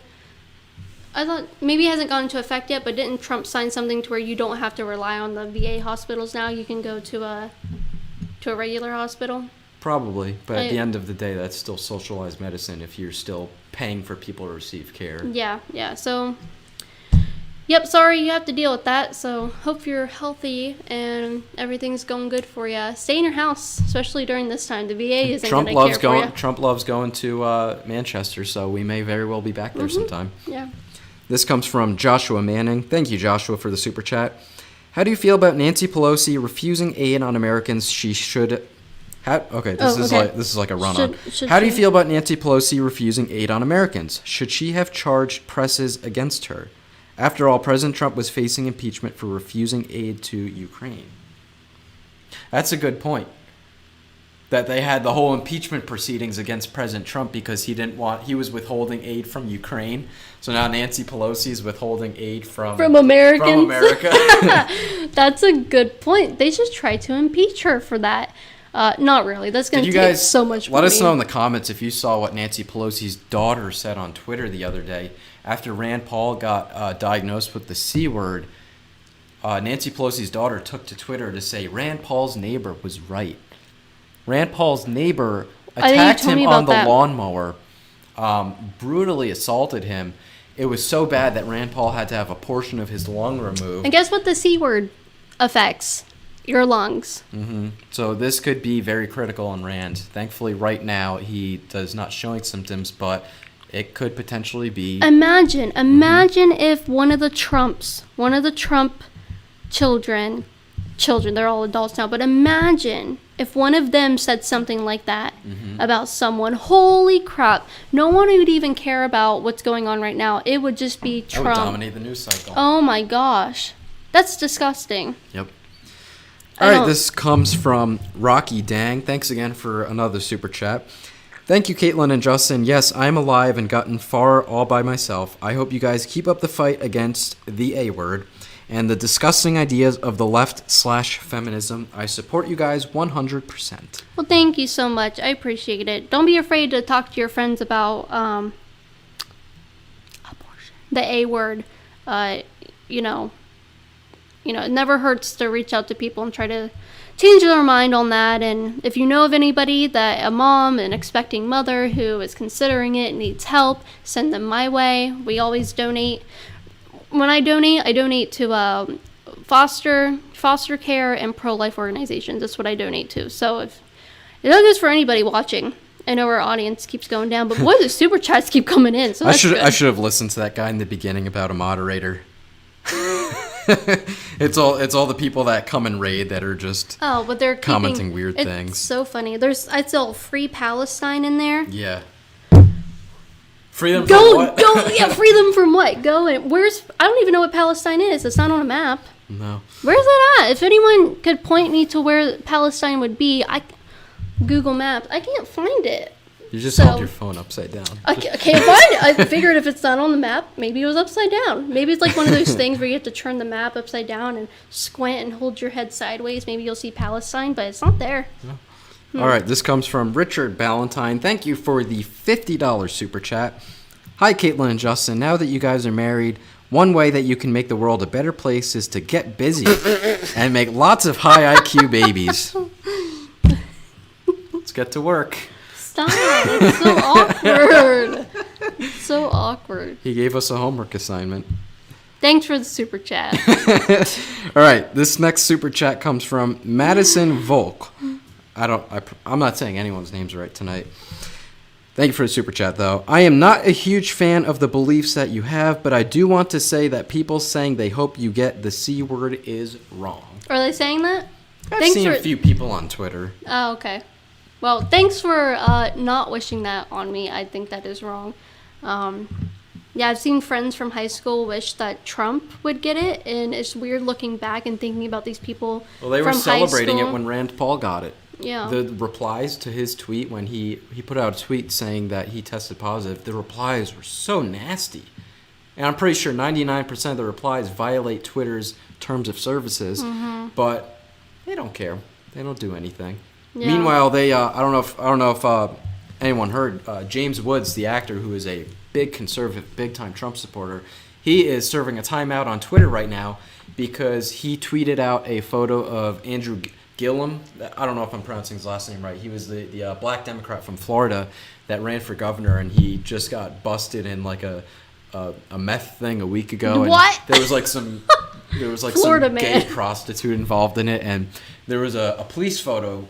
I thought maybe it hasn't gone into effect yet, but didn't Trump sign something to where you don't have to rely on the VA hospitals now? You can go to a regular hospital. Probably, but at the end of the day, that's still socialized medicine if you're still paying for people to receive care. Yeah. So, yep, sorry you have to deal with that. So, hope you're healthy and everything's going good for you. Stay in your house, especially during this time. The VA isn't going to care for you. Trump loves going to Manchester, so we may very well be back there sometime. Yeah. This comes from Joshua Manning. Thank you, Joshua, for the super chat. How do you feel about Nancy Pelosi refusing aid on Americans she should... This is like a run-on. How do you feel about Nancy Pelosi refusing aid on Americans? Should she have charged presses against her? After all, President Trump was facing impeachment for refusing aid to Ukraine. That's a good point. That they had the whole impeachment proceedings against President Trump because he was withholding aid from Ukraine. So now Nancy Pelosi is withholding aid from Americans. From America. That's a good point. They just tried to impeach her for that. Not really. That's going to take so much money. Let us know in the comments if you saw what Nancy Pelosi's daughter said on Twitter the other day. After Rand Paul got diagnosed with the C word, Nancy Pelosi's daughter took to Twitter to say Rand Paul's neighbor was right. Rand Paul's neighbor attacked him on the lawnmower, brutally assaulted him. It was so bad that Rand Paul had to have a portion of his lung removed. And guess what the C word affects? Your lungs. Mm-hmm. So this could be very critical on Rand. Thankfully, right now, he does not showing symptoms, but it could potentially be... Imagine if one of the Trump children, they're all adults now, but imagine if one of them said something like that about someone. Holy crap. No one would even care about what's going on right now. It would just be Trump. That would dominate the news cycle. Oh my gosh. That's disgusting. Yep. All right, this comes from Rocky Dang. Thanks again for another super chat. Thank you, Kaitlin and Justin. Yes, I'm alive and gotten far all by myself. I hope you guys keep up the fight against the A word. and the disgusting ideas of the left/feminism. I support you guys 100%. Well, thank you so much. I appreciate it. Don't be afraid to talk to your friends about abortion. The A word. It never hurts to reach out to people and try to change their mind on that. And if you know of anybody, that a mom, an expecting mother who is considering it, needs help, send them my way. We always donate. When I donate to foster care and pro-life organizations. That's what I donate to. So if it goes for anybody watching. I know our audience keeps going down, but boy, the super chats keep coming in. So I should have listened to that guy in the beginning about a moderator. It's all the people that come and raid that are just but they're commenting weird it's things. So funny. I saw Free Palestine in there. Yeah. Free them from what? Free them from what? Go and I don't even know what Palestine is. It's not on a map. No. Where's that at? If anyone could point me to where Palestine would be, Google Maps. I can't find it. You just held your phone upside down. I can't find it. I figured if it's not on the map, maybe it was upside down. Maybe it's like one of those things where you have to turn the map upside down and squint and hold your head sideways. Maybe you'll see Palestine, but it's not there. No. All right, this comes from Richard Ballantyne. Thank you for the $50 super chat. Hi, Kaitlin and Justin. Now that you guys are married, one way that you can make the world a better place is to get busy and make lots of high IQ babies. Let's get to work. Stop. It's so awkward. It's so awkward. He gave us a homework assignment. Thanks for the super chat. All right, this next super chat comes from Madison Volk. I'm not saying anyone's names right tonight. Thank you for the super chat, though. I am not a huge fan of the beliefs that you have, but I do want to say that people saying they hope you get the C word is wrong. Are they saying that? I've seen a few people on Twitter. Oh, okay. Well, thanks for not wishing that on me. I think that is wrong. I've seen friends from high school wish that Trump would get it, and it's weird looking back and thinking about these people. Well, they were celebrating it when Rand Paul got it. Yeah. The replies to his tweet when he put out a tweet saying that he tested positive, the replies were so nasty. And I'm pretty sure 99% of the replies violate Twitter's terms of services, but they don't care. They don't do anything. Yeah. Meanwhile, they I don't know if anyone heard James Woods, the actor who is a big conservative, big-time Trump supporter, he is serving a timeout on Twitter right now because he tweeted out a photo of Andrew Gillum. I don't know if I'm pronouncing his last name right. He was the black Democrat from Florida that ran for governor, and he just got busted in like a meth thing a week ago. What? And there was like some gay prostitute involved in it, and there was a police photo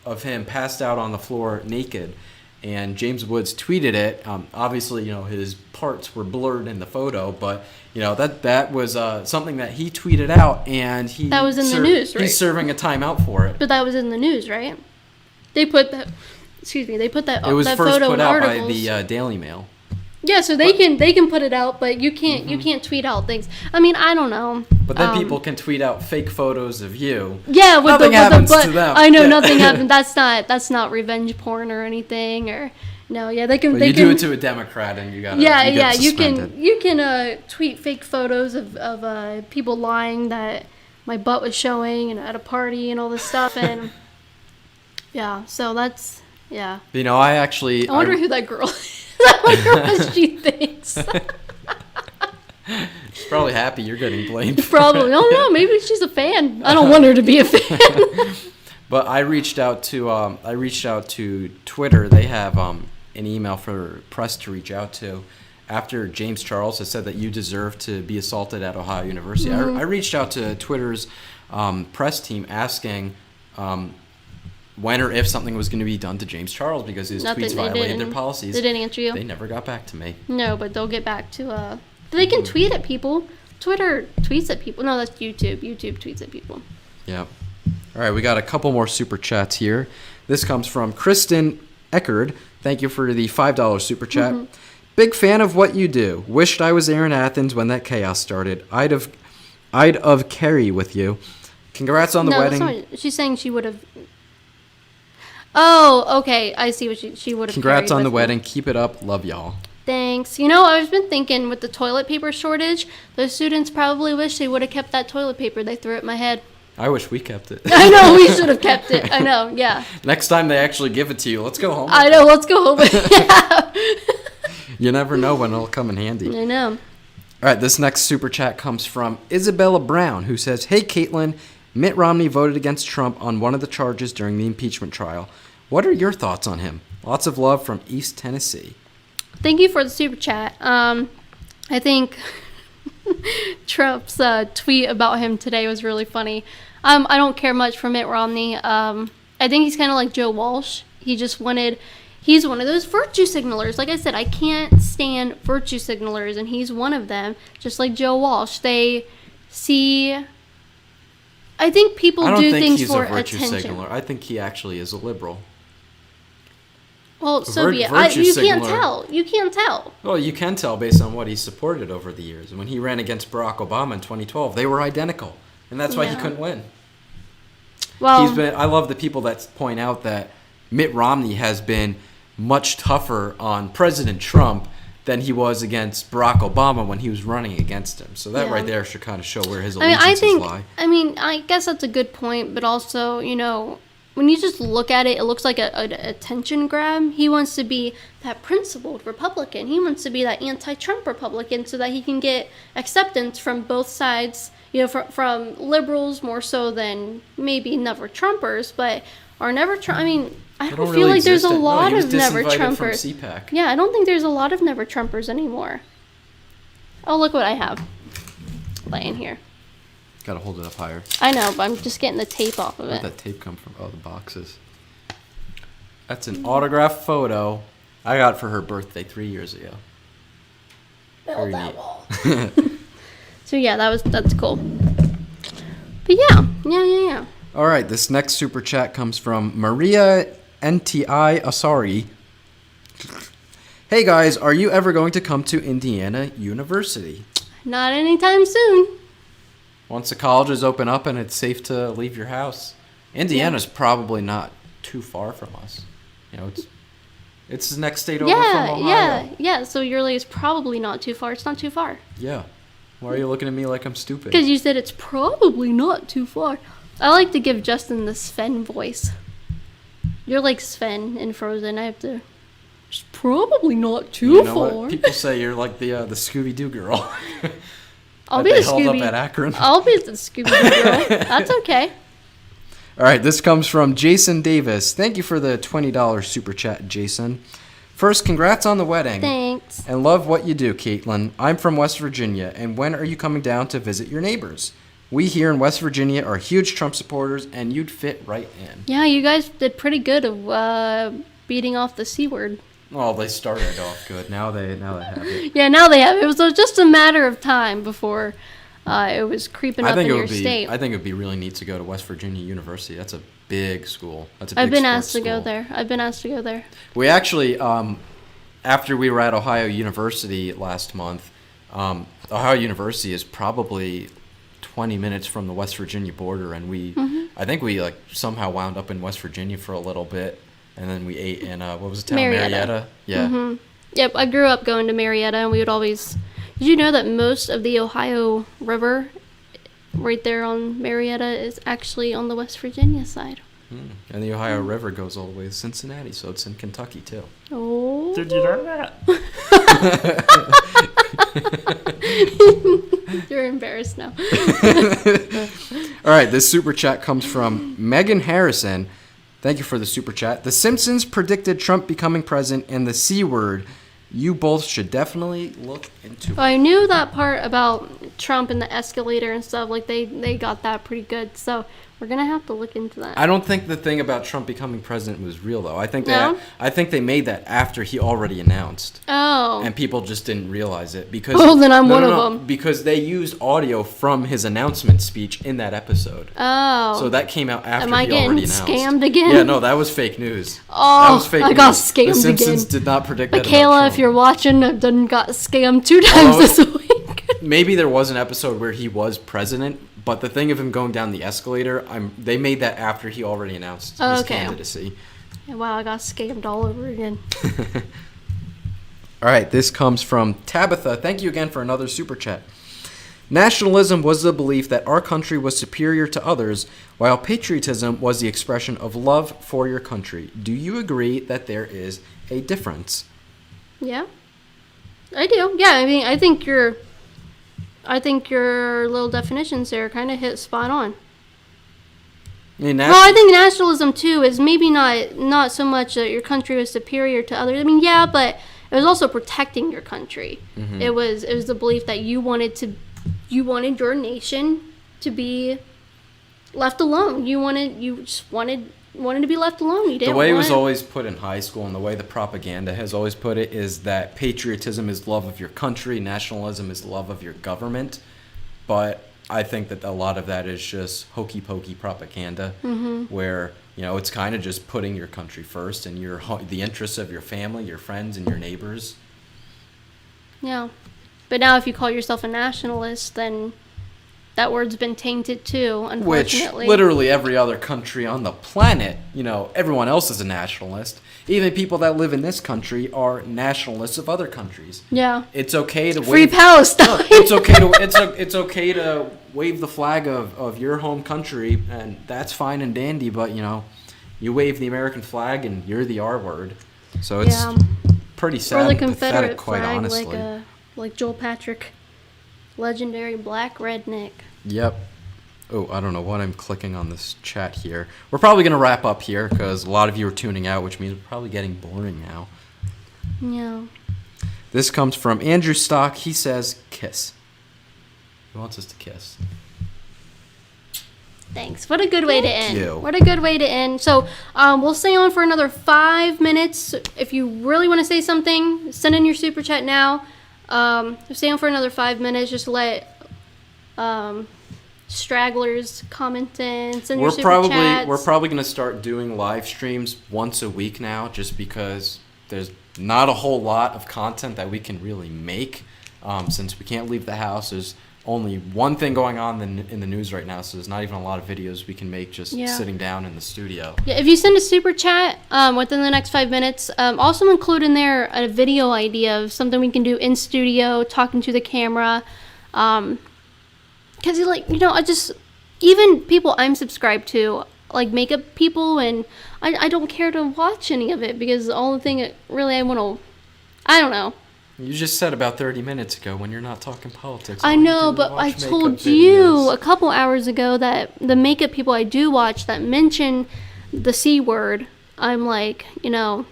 of him passed out on the floor naked, and James Woods tweeted it. Obviously, his parts were blurred in the photo, but that was something that he tweeted out, and that was in the news, right? He's serving a timeout for it. But that was in the news, right? They put that. They put that. It was that first photo put in out articles. by the Daily Mail. Yeah, so they can put it out, but you can't tweet out things. I mean, I don't know. But then people can tweet out fake photos of you. Yeah, nothing happens to them. I know nothing happened. That's not revenge porn or anything, or no. Yeah, they can. But they you can, do it to a Democrat, and you got. You can tweet fake photos of people lying that my butt was showing and at a party and all this stuff, and yeah. So that's yeah. I wonder who that girl is. I wonder what she thinks. She's probably happy you're getting blamed. Probably. I don't know. Maybe she's a fan. I don't want her to be a fan. But I reached out to Twitter. They have an email for press to reach out to. After James Charles has said that you deserve to be assaulted at Ohio University, I reached out to Twitter's press team asking when or if something was going to be done to James Charles because his tweets violated their policies. They didn't answer you? They never got back to me. No, but they'll get back to... They can tweet at people. Twitter tweets at people. No, that's YouTube. YouTube tweets at people. Yeah. All right, we got a couple more super chats here. This comes from Kristen Eckerd. Thank you for the $5 super chat. Big fan of what you do. Wished I was there in Athens when that chaos started. I'd have carry with you. Congrats on the wedding. That's not, she's saying she would have... Oh, okay. I see what she would have. Congrats on the wedding. Keep it up. Love y'all. Thanks. You know, I've been thinking with the toilet paper shortage, those students probably wish they would have kept that toilet paper they threw at my head. I wish we kept it. I know, we should have kept it. I know, yeah. Next time they actually give it to you, let's go home. I know, let's go home. Yeah. You never know when it'll come in handy. I know. All right, this next super chat comes from Isabella Brown, who says, "Hey, Kaitlin, Mitt Romney voted against Trump on one of the charges during the impeachment trial. What are your thoughts on him? Lots of love from East Tennessee." Thank you for the super chat. I think Trump's tweet about him today was really funny. I don't care much for Mitt Romney. I think he's kind of like Joe Walsh. He's one of those virtue signalers. Like I said, I can't stand virtue signalers, and he's one of them, just like Joe Walsh. They see... I think people do things for attention. I don't think he's a virtue signaler. I think he actually is a liberal. Well, so be it. You can't tell. You can't tell. Well, you can tell based on what he supported over the years. When he ran against Barack Obama in 2012, they were identical. And that's why he couldn't win. Well, I love the people that point out that Mitt Romney has been much tougher on President Trump than he was against Barack Obama when he was running against him. So that right there should kind of show where his allegiances lie. I guess that's a good point, but also, you know, when you just look at it, it looks like an attention grab. He wants to be that principled Republican. He wants to be that anti-Trump Republican so that he can get acceptance from both sides, you know, from liberals more so than maybe never Trumpers, but are never Trump. I mean, I don't feel like there's a lot of never Trumpers. Yeah, I don't think there's a lot of never Trumpers anymore. Oh, look what I have laying here. Gotta hold it up higher. I know, but I'm just getting the tape off of it. Where'd that tape come from? Oh, the boxes. That's an autographed photo I got for her birthday 3 years ago. Build that wall. So yeah, that's cool. But yeah. All right, this next super chat comes from Maria NTI Asari. "Hey guys, are you ever going to come to Indiana University?" Not anytime soon. Once the colleges open up and it's safe to leave your house. Indiana's probably not too far from us. You know, it's the next state over from Ohio. Yeah. So it's probably not too far. It's not too far. Yeah. Why are you looking at me like I'm stupid? Because you said it's probably not too far. I like to give Justin the Sven voice. You're like Sven in Frozen. I have to... It's probably not too far. What? People say you're like the Scooby-Doo girl. I'll be the held up at Akron. I'll be the Scooby-Doo girl. That's okay. All right, this comes from Jason Davis. Thank you for the $20 super chat, Jason. First, congrats on the wedding. Thanks. And love what you do, Kaitlin. I'm from West Virginia, and when are you coming down to visit your neighbors? We here in West Virginia are huge Trump supporters, and you'd fit right in. Yeah, you guys did pretty good of beating off the C word. Well, they started off good. Now they have it. Yeah, now they have it. It was just a matter of time before it was creeping up in your state. I think it would be really neat to go to West Virginia University. That's a big school. That's a big I've been asked to school. go there. I've been asked to go there. We actually, after we were at Ohio University last month, Ohio University is probably 20 minutes from the West Virginia border, and I think we somehow wound up in West Virginia for a little bit, and then we ate in what was the town? Marietta. Yeah. Mm-hmm. Yep, I grew up going to Marietta, and we would always. Did you know that most of the Ohio River, right there on Marietta, is actually on the West Virginia side? And the Ohio River goes all the way to Cincinnati, so it's in Kentucky too. Oh. Did you learn that? You're embarrassed now. All right, this super chat comes from Megan Harrison. Thank you for the super chat. The Simpsons predicted Trump becoming president and the C word. You both should definitely look into it. I knew that part about Trump and the escalator and stuff. Like, they got that pretty good. So we're going to have to look into that. I don't think the thing about Trump becoming president was real, though. I think they made that after he already announced. Oh. And people just didn't realize it. Because well, then I'm one of them. Because they used audio from his announcement speech in that episode. Oh. So that came out after Am I he already announced. getting scammed again? Yeah, no, that was fake news. Oh, that was fake I news. got scammed again. The Simpsons did not predict that about Michaela, Trump. if you're watching, I've done got scammed 2 times this week. Maybe there was an episode where he was president, but the thing of him going down the escalator, they made that after he already announced his candidacy. Wow, I got scammed all over again. All right, this comes from Tabitha. Thank you again for another super chat. Nationalism was the belief that our country was superior to others, while patriotism was the expression of love for your country. Do you agree that there is a difference? Yeah, I do. Yeah, I mean, I think your little definitions there kind of hit spot on. Well, I think nationalism too is maybe not so much that your country was superior to others. I mean, yeah, but it was also protecting your country. Mm-hmm. It was the belief that you wanted your nation to be left alone. You just wanted to be left alone. You didn't. The way it was always put in high school, and the way the propaganda has always put it, is that patriotism is love of your country, nationalism is love of your government. But I think that a lot of that is just hokey pokey propaganda, where it's kind of just putting your country first and the interests of your family, your friends, and your neighbors. Yeah. But now if you call yourself a nationalist, then that word's been tainted too, unfortunately. Which literally every other country on the planet, everyone else is a nationalist. Even people that live in this country are nationalists of other countries. Yeah. It's okay to Free Palestine. It's okay to wave the flag of your home country, and that's fine and dandy, but you wave the American flag and you're the R word. So it's pretty sad and pathetic, quite honestly. Like Joel Patrick, legendary black redneck. Yep. Oh, I don't know what I'm clicking on this chat here. We're probably going to wrap up here because a lot of you are tuning out, which means we're probably getting boring now. Yeah. This comes from Andrew Stock. He says, kiss. He wants us to kiss. Thanks. What a good way to end. You. What a good way to end. So we'll stay on for another 5 minutes. If you really want to say something, send in your super chat now. Stay on for another 5 minutes. Just let stragglers comment in. Send your super chats. We're probably going to start doing live streams once a week now, just because there's not a whole lot of content that we can really make, since we can't leave the house. There's only one thing going on in the news right now, so there's not even a lot of videos we can make just sitting down in the studio. Yeah, if you send a super chat within the next 5 minutes, also include in there a video idea of something we can do in studio, talking to the camera. Because I just, even people I'm subscribed to, like makeup people, and I don't care to watch any of it because the only thing really I don't know. You just said about 30 minutes ago when you're not talking politics. I know, but I told you a couple hours ago that the makeup people I do watch that mention the C word, I'm like,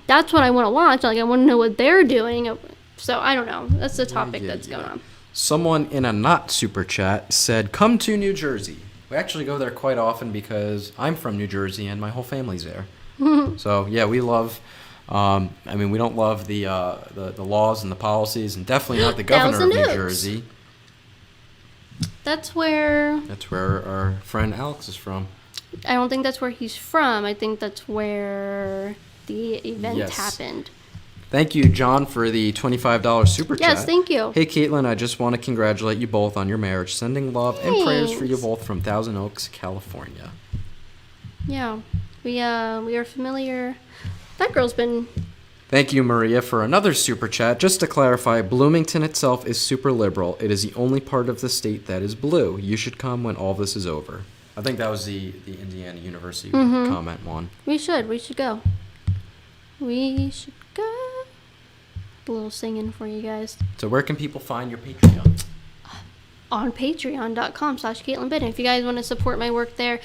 that's what I want to watch. Like, I want to know what they're doing. So, I don't know. That's the topic that's going on. Someone in a not super chat said, come to New Jersey. We actually go there quite often because I'm from New Jersey and my whole family's there. So, yeah, we love... we don't love the laws and the policies, and definitely not the governor of New Jersey. That's where our friend Alex is from. I don't think that's where he's from. I think that's where the event happened. Thank you, John, for the $25 super chat. Yes, thank you. Hey, Kaitlin, I just want to congratulate you both on your marriage. Sending love and prayers for you both from Thousand Oaks, California. Yeah, we are familiar. That girl's been... Thank you, Maria, for another super chat. Just to clarify, Bloomington itself is super liberal. It is the only part of the state that is blue. You should come when all this is over. I think that was the Indiana University comment one. We should go. We should go. A little singing for you guys. So where can people find your Patreon? On patreon.com/KaitlinBennett. If you guys want to support my work there...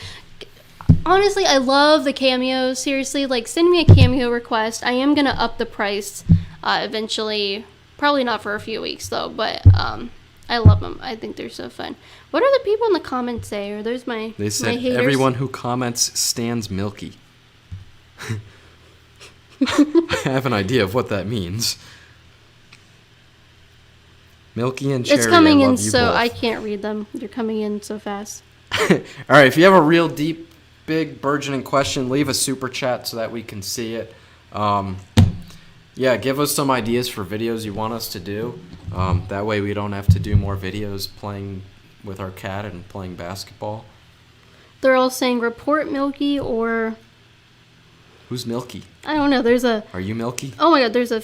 Honestly, I love the cameos. Seriously, send me a cameo request. I am going to up the price eventually. Probably not for a few weeks, though, but I love them. I think they're so fun. What are the people in the comments say? Are those my They said my haters? Everyone who comments stands Milky. I have an idea of what that means. Milky and Cherry, it's coming I in, love you so both. I can't read them. They're coming in so fast. All right, if you have a real deep, big, burgeoning question, leave a super chat so that we can see it. Give us some ideas for videos you want us to do. That way we don't have to do more videos playing with our cat and playing basketball. They're all saying report Milky or... Who's Milky? I don't know. There's a... Are you Milky? Oh my god, there's a...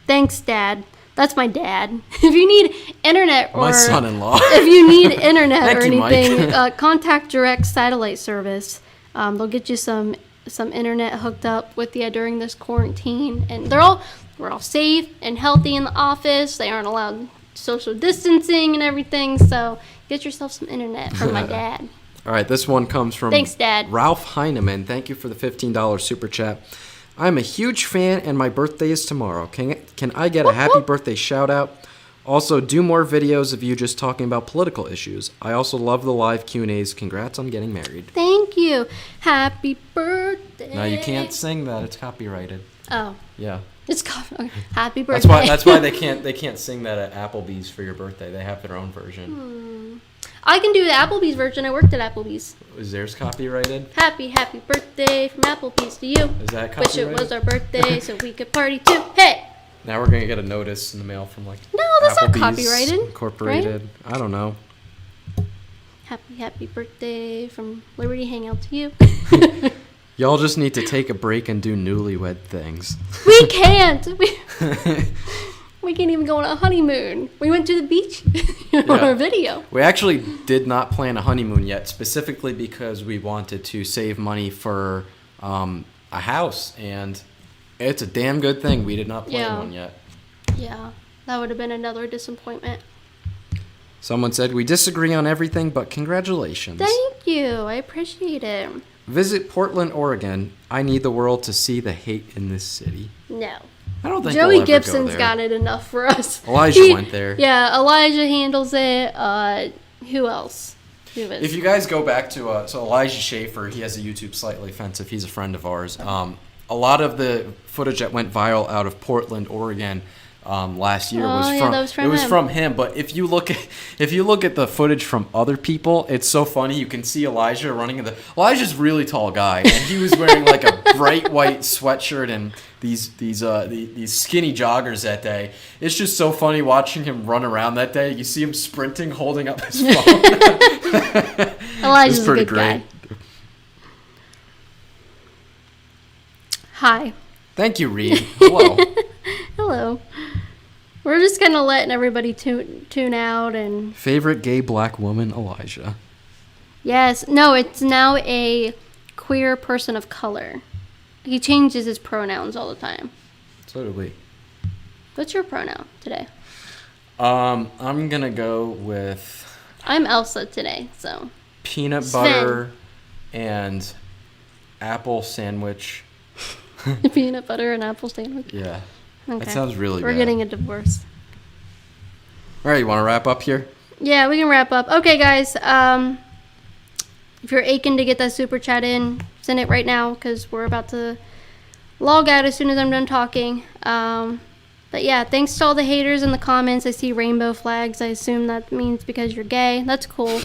Thanks, Dad. That's my dad. If you need internet or My son-in-law. if you need internet Thank or you, Mike. anything, contact Direct Satellite Service. They'll get you some internet hooked up with you during this quarantine, and we're all safe and healthy in the office. They aren't allowed social distancing and everything, so get yourself some internet from my dad. All right, this one comes from Thanks, Dad. Ralph Heineman. Thank you for the $15 super chat. I'm a huge fan, and my birthday is tomorrow. Can I get a happy birthday shout out? Also, do more videos of you just talking about political issues. I also love the live Q&As. Congrats on getting married. Thank you. Happy birthday. No, you can't sing that. It's copyrighted. Oh, Yeah. it's okay. Happy birthday. That's why they can't sing that at Applebee's for your birthday. They have their own version. I can do the Applebee's version. I worked at Applebee's. Is theirs copyrighted? Happy birthday from Applebee's to you. Is that Wish it copyrighted? was our birthday so we could party too. Hey! Now we're gonna get a notice in the mail from like No, that's not Applebee's copyrighted, Incorporated. I don't know. Happy birthday from Liberty Hangout to you. Y'all just need to take a break and do newlywed things. We can't. We can't even go on a honeymoon. We went to the beach on Yeah. our video. We actually did not plan a honeymoon yet, specifically because we wanted to save money for a house, and it's a damn good thing we did not plan Yeah. one yet. Yeah, that would have been another disappointment. Someone said, we disagree on everything, but congratulations. Thank you. I appreciate it. Visit Portland, Oregon. I need the world to see the hate in this city. No. I don't think Joey we'll ever Gibson's go there. got it enough for us. Elijah went there. Yeah, Elijah handles it. Who else? If you guys go back to so Elijah Schaefer, he has a YouTube Slightly Offensive. He's a friend of ours. A lot of the footage that went viral out of Portland, Oregon, last year was from him. But if you look at the footage from other people, it's so funny. You can see Elijah running Elijah's a really tall guy, and he was wearing like a bright white sweatshirt and these skinny joggers that day. It's just so funny watching him run around that day. You see him sprinting, holding up his phone. Elijah's pretty a good great. guy. Hi. Thank you, Reed. Hello. Hello. We're just kind of letting everybody tune out and... Favorite gay black woman, Elijah. Yes. No, it's now a queer person of color. He changes his pronouns all the time. So do we. What's your pronoun today? I'm gonna go with I'm Elsa today, so... peanut Sven. butter and apple sandwich. Peanut butter and apple sandwich. Yeah. Okay. That sounds really We're bad. getting a divorce. All right, you want to wrap up here? Yeah, we can wrap up. Okay, guys. If you're aching to get that super chat in, send it right now because we're about to log out as soon as I'm done talking. But yeah, thanks to all the haters in the comments. I see rainbow flags. I assume that means because you're gay. That's cool.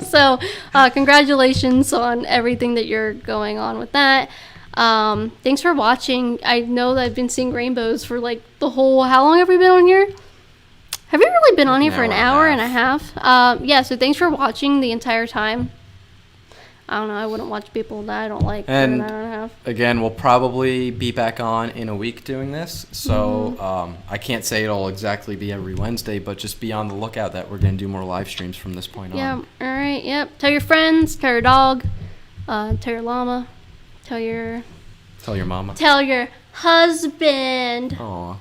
So, congratulations on everything that you're going on with that. Thanks for watching. I know that I've been seeing rainbows for like the whole... How long have we been on here? Have we really been on here for an hour and a half? Yeah, so thanks for watching the entire time. I don't know. I wouldn't watch people that I don't like for an And hour and a half. again, we'll probably be back on in a week doing this. So Mm-hmm. I can't say it'll exactly be every Wednesday, but just be on the lookout that we're going to do more live streams from this point Yeah, on. all right, yep. Tell your friends, tell your dog, tell your llama, tell your Tell your husband. Aw. All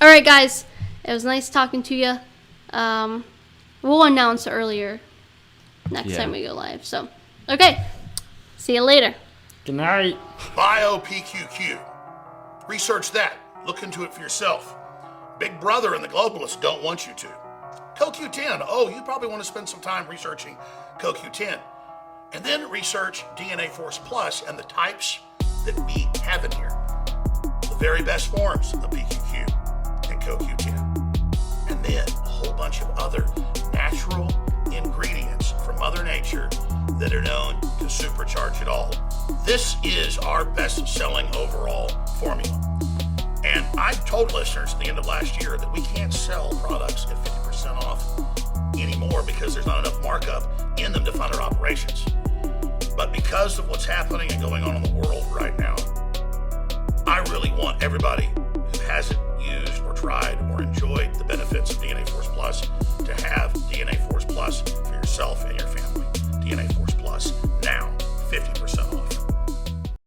right, guys. It was nice talking to you. We'll announce earlier next time we go live. So, okay. See you later. Good night. BioPQQ. Research that. Look into it for yourself. Big Brother and the globalists don't want you to. CoQ10. Oh, you probably want to spend some time researching CoQ10. And then research DNA Force Plus and the types that we have in here. The very best forms of PQQ and CoQ10. And then a whole bunch of other natural ingredients from Mother Nature that are known to supercharge it all. This is our best-selling overall formula. And I told listeners at the end of last year that we can't sell products at 50% off anymore because there's not enough markup in them to fund our operations. But because of what's happening and going on in the world right now, I really want everybody hasn't used or tried or enjoyed the benefits of DNA Force Plus to have DNA Force Plus for yourself and your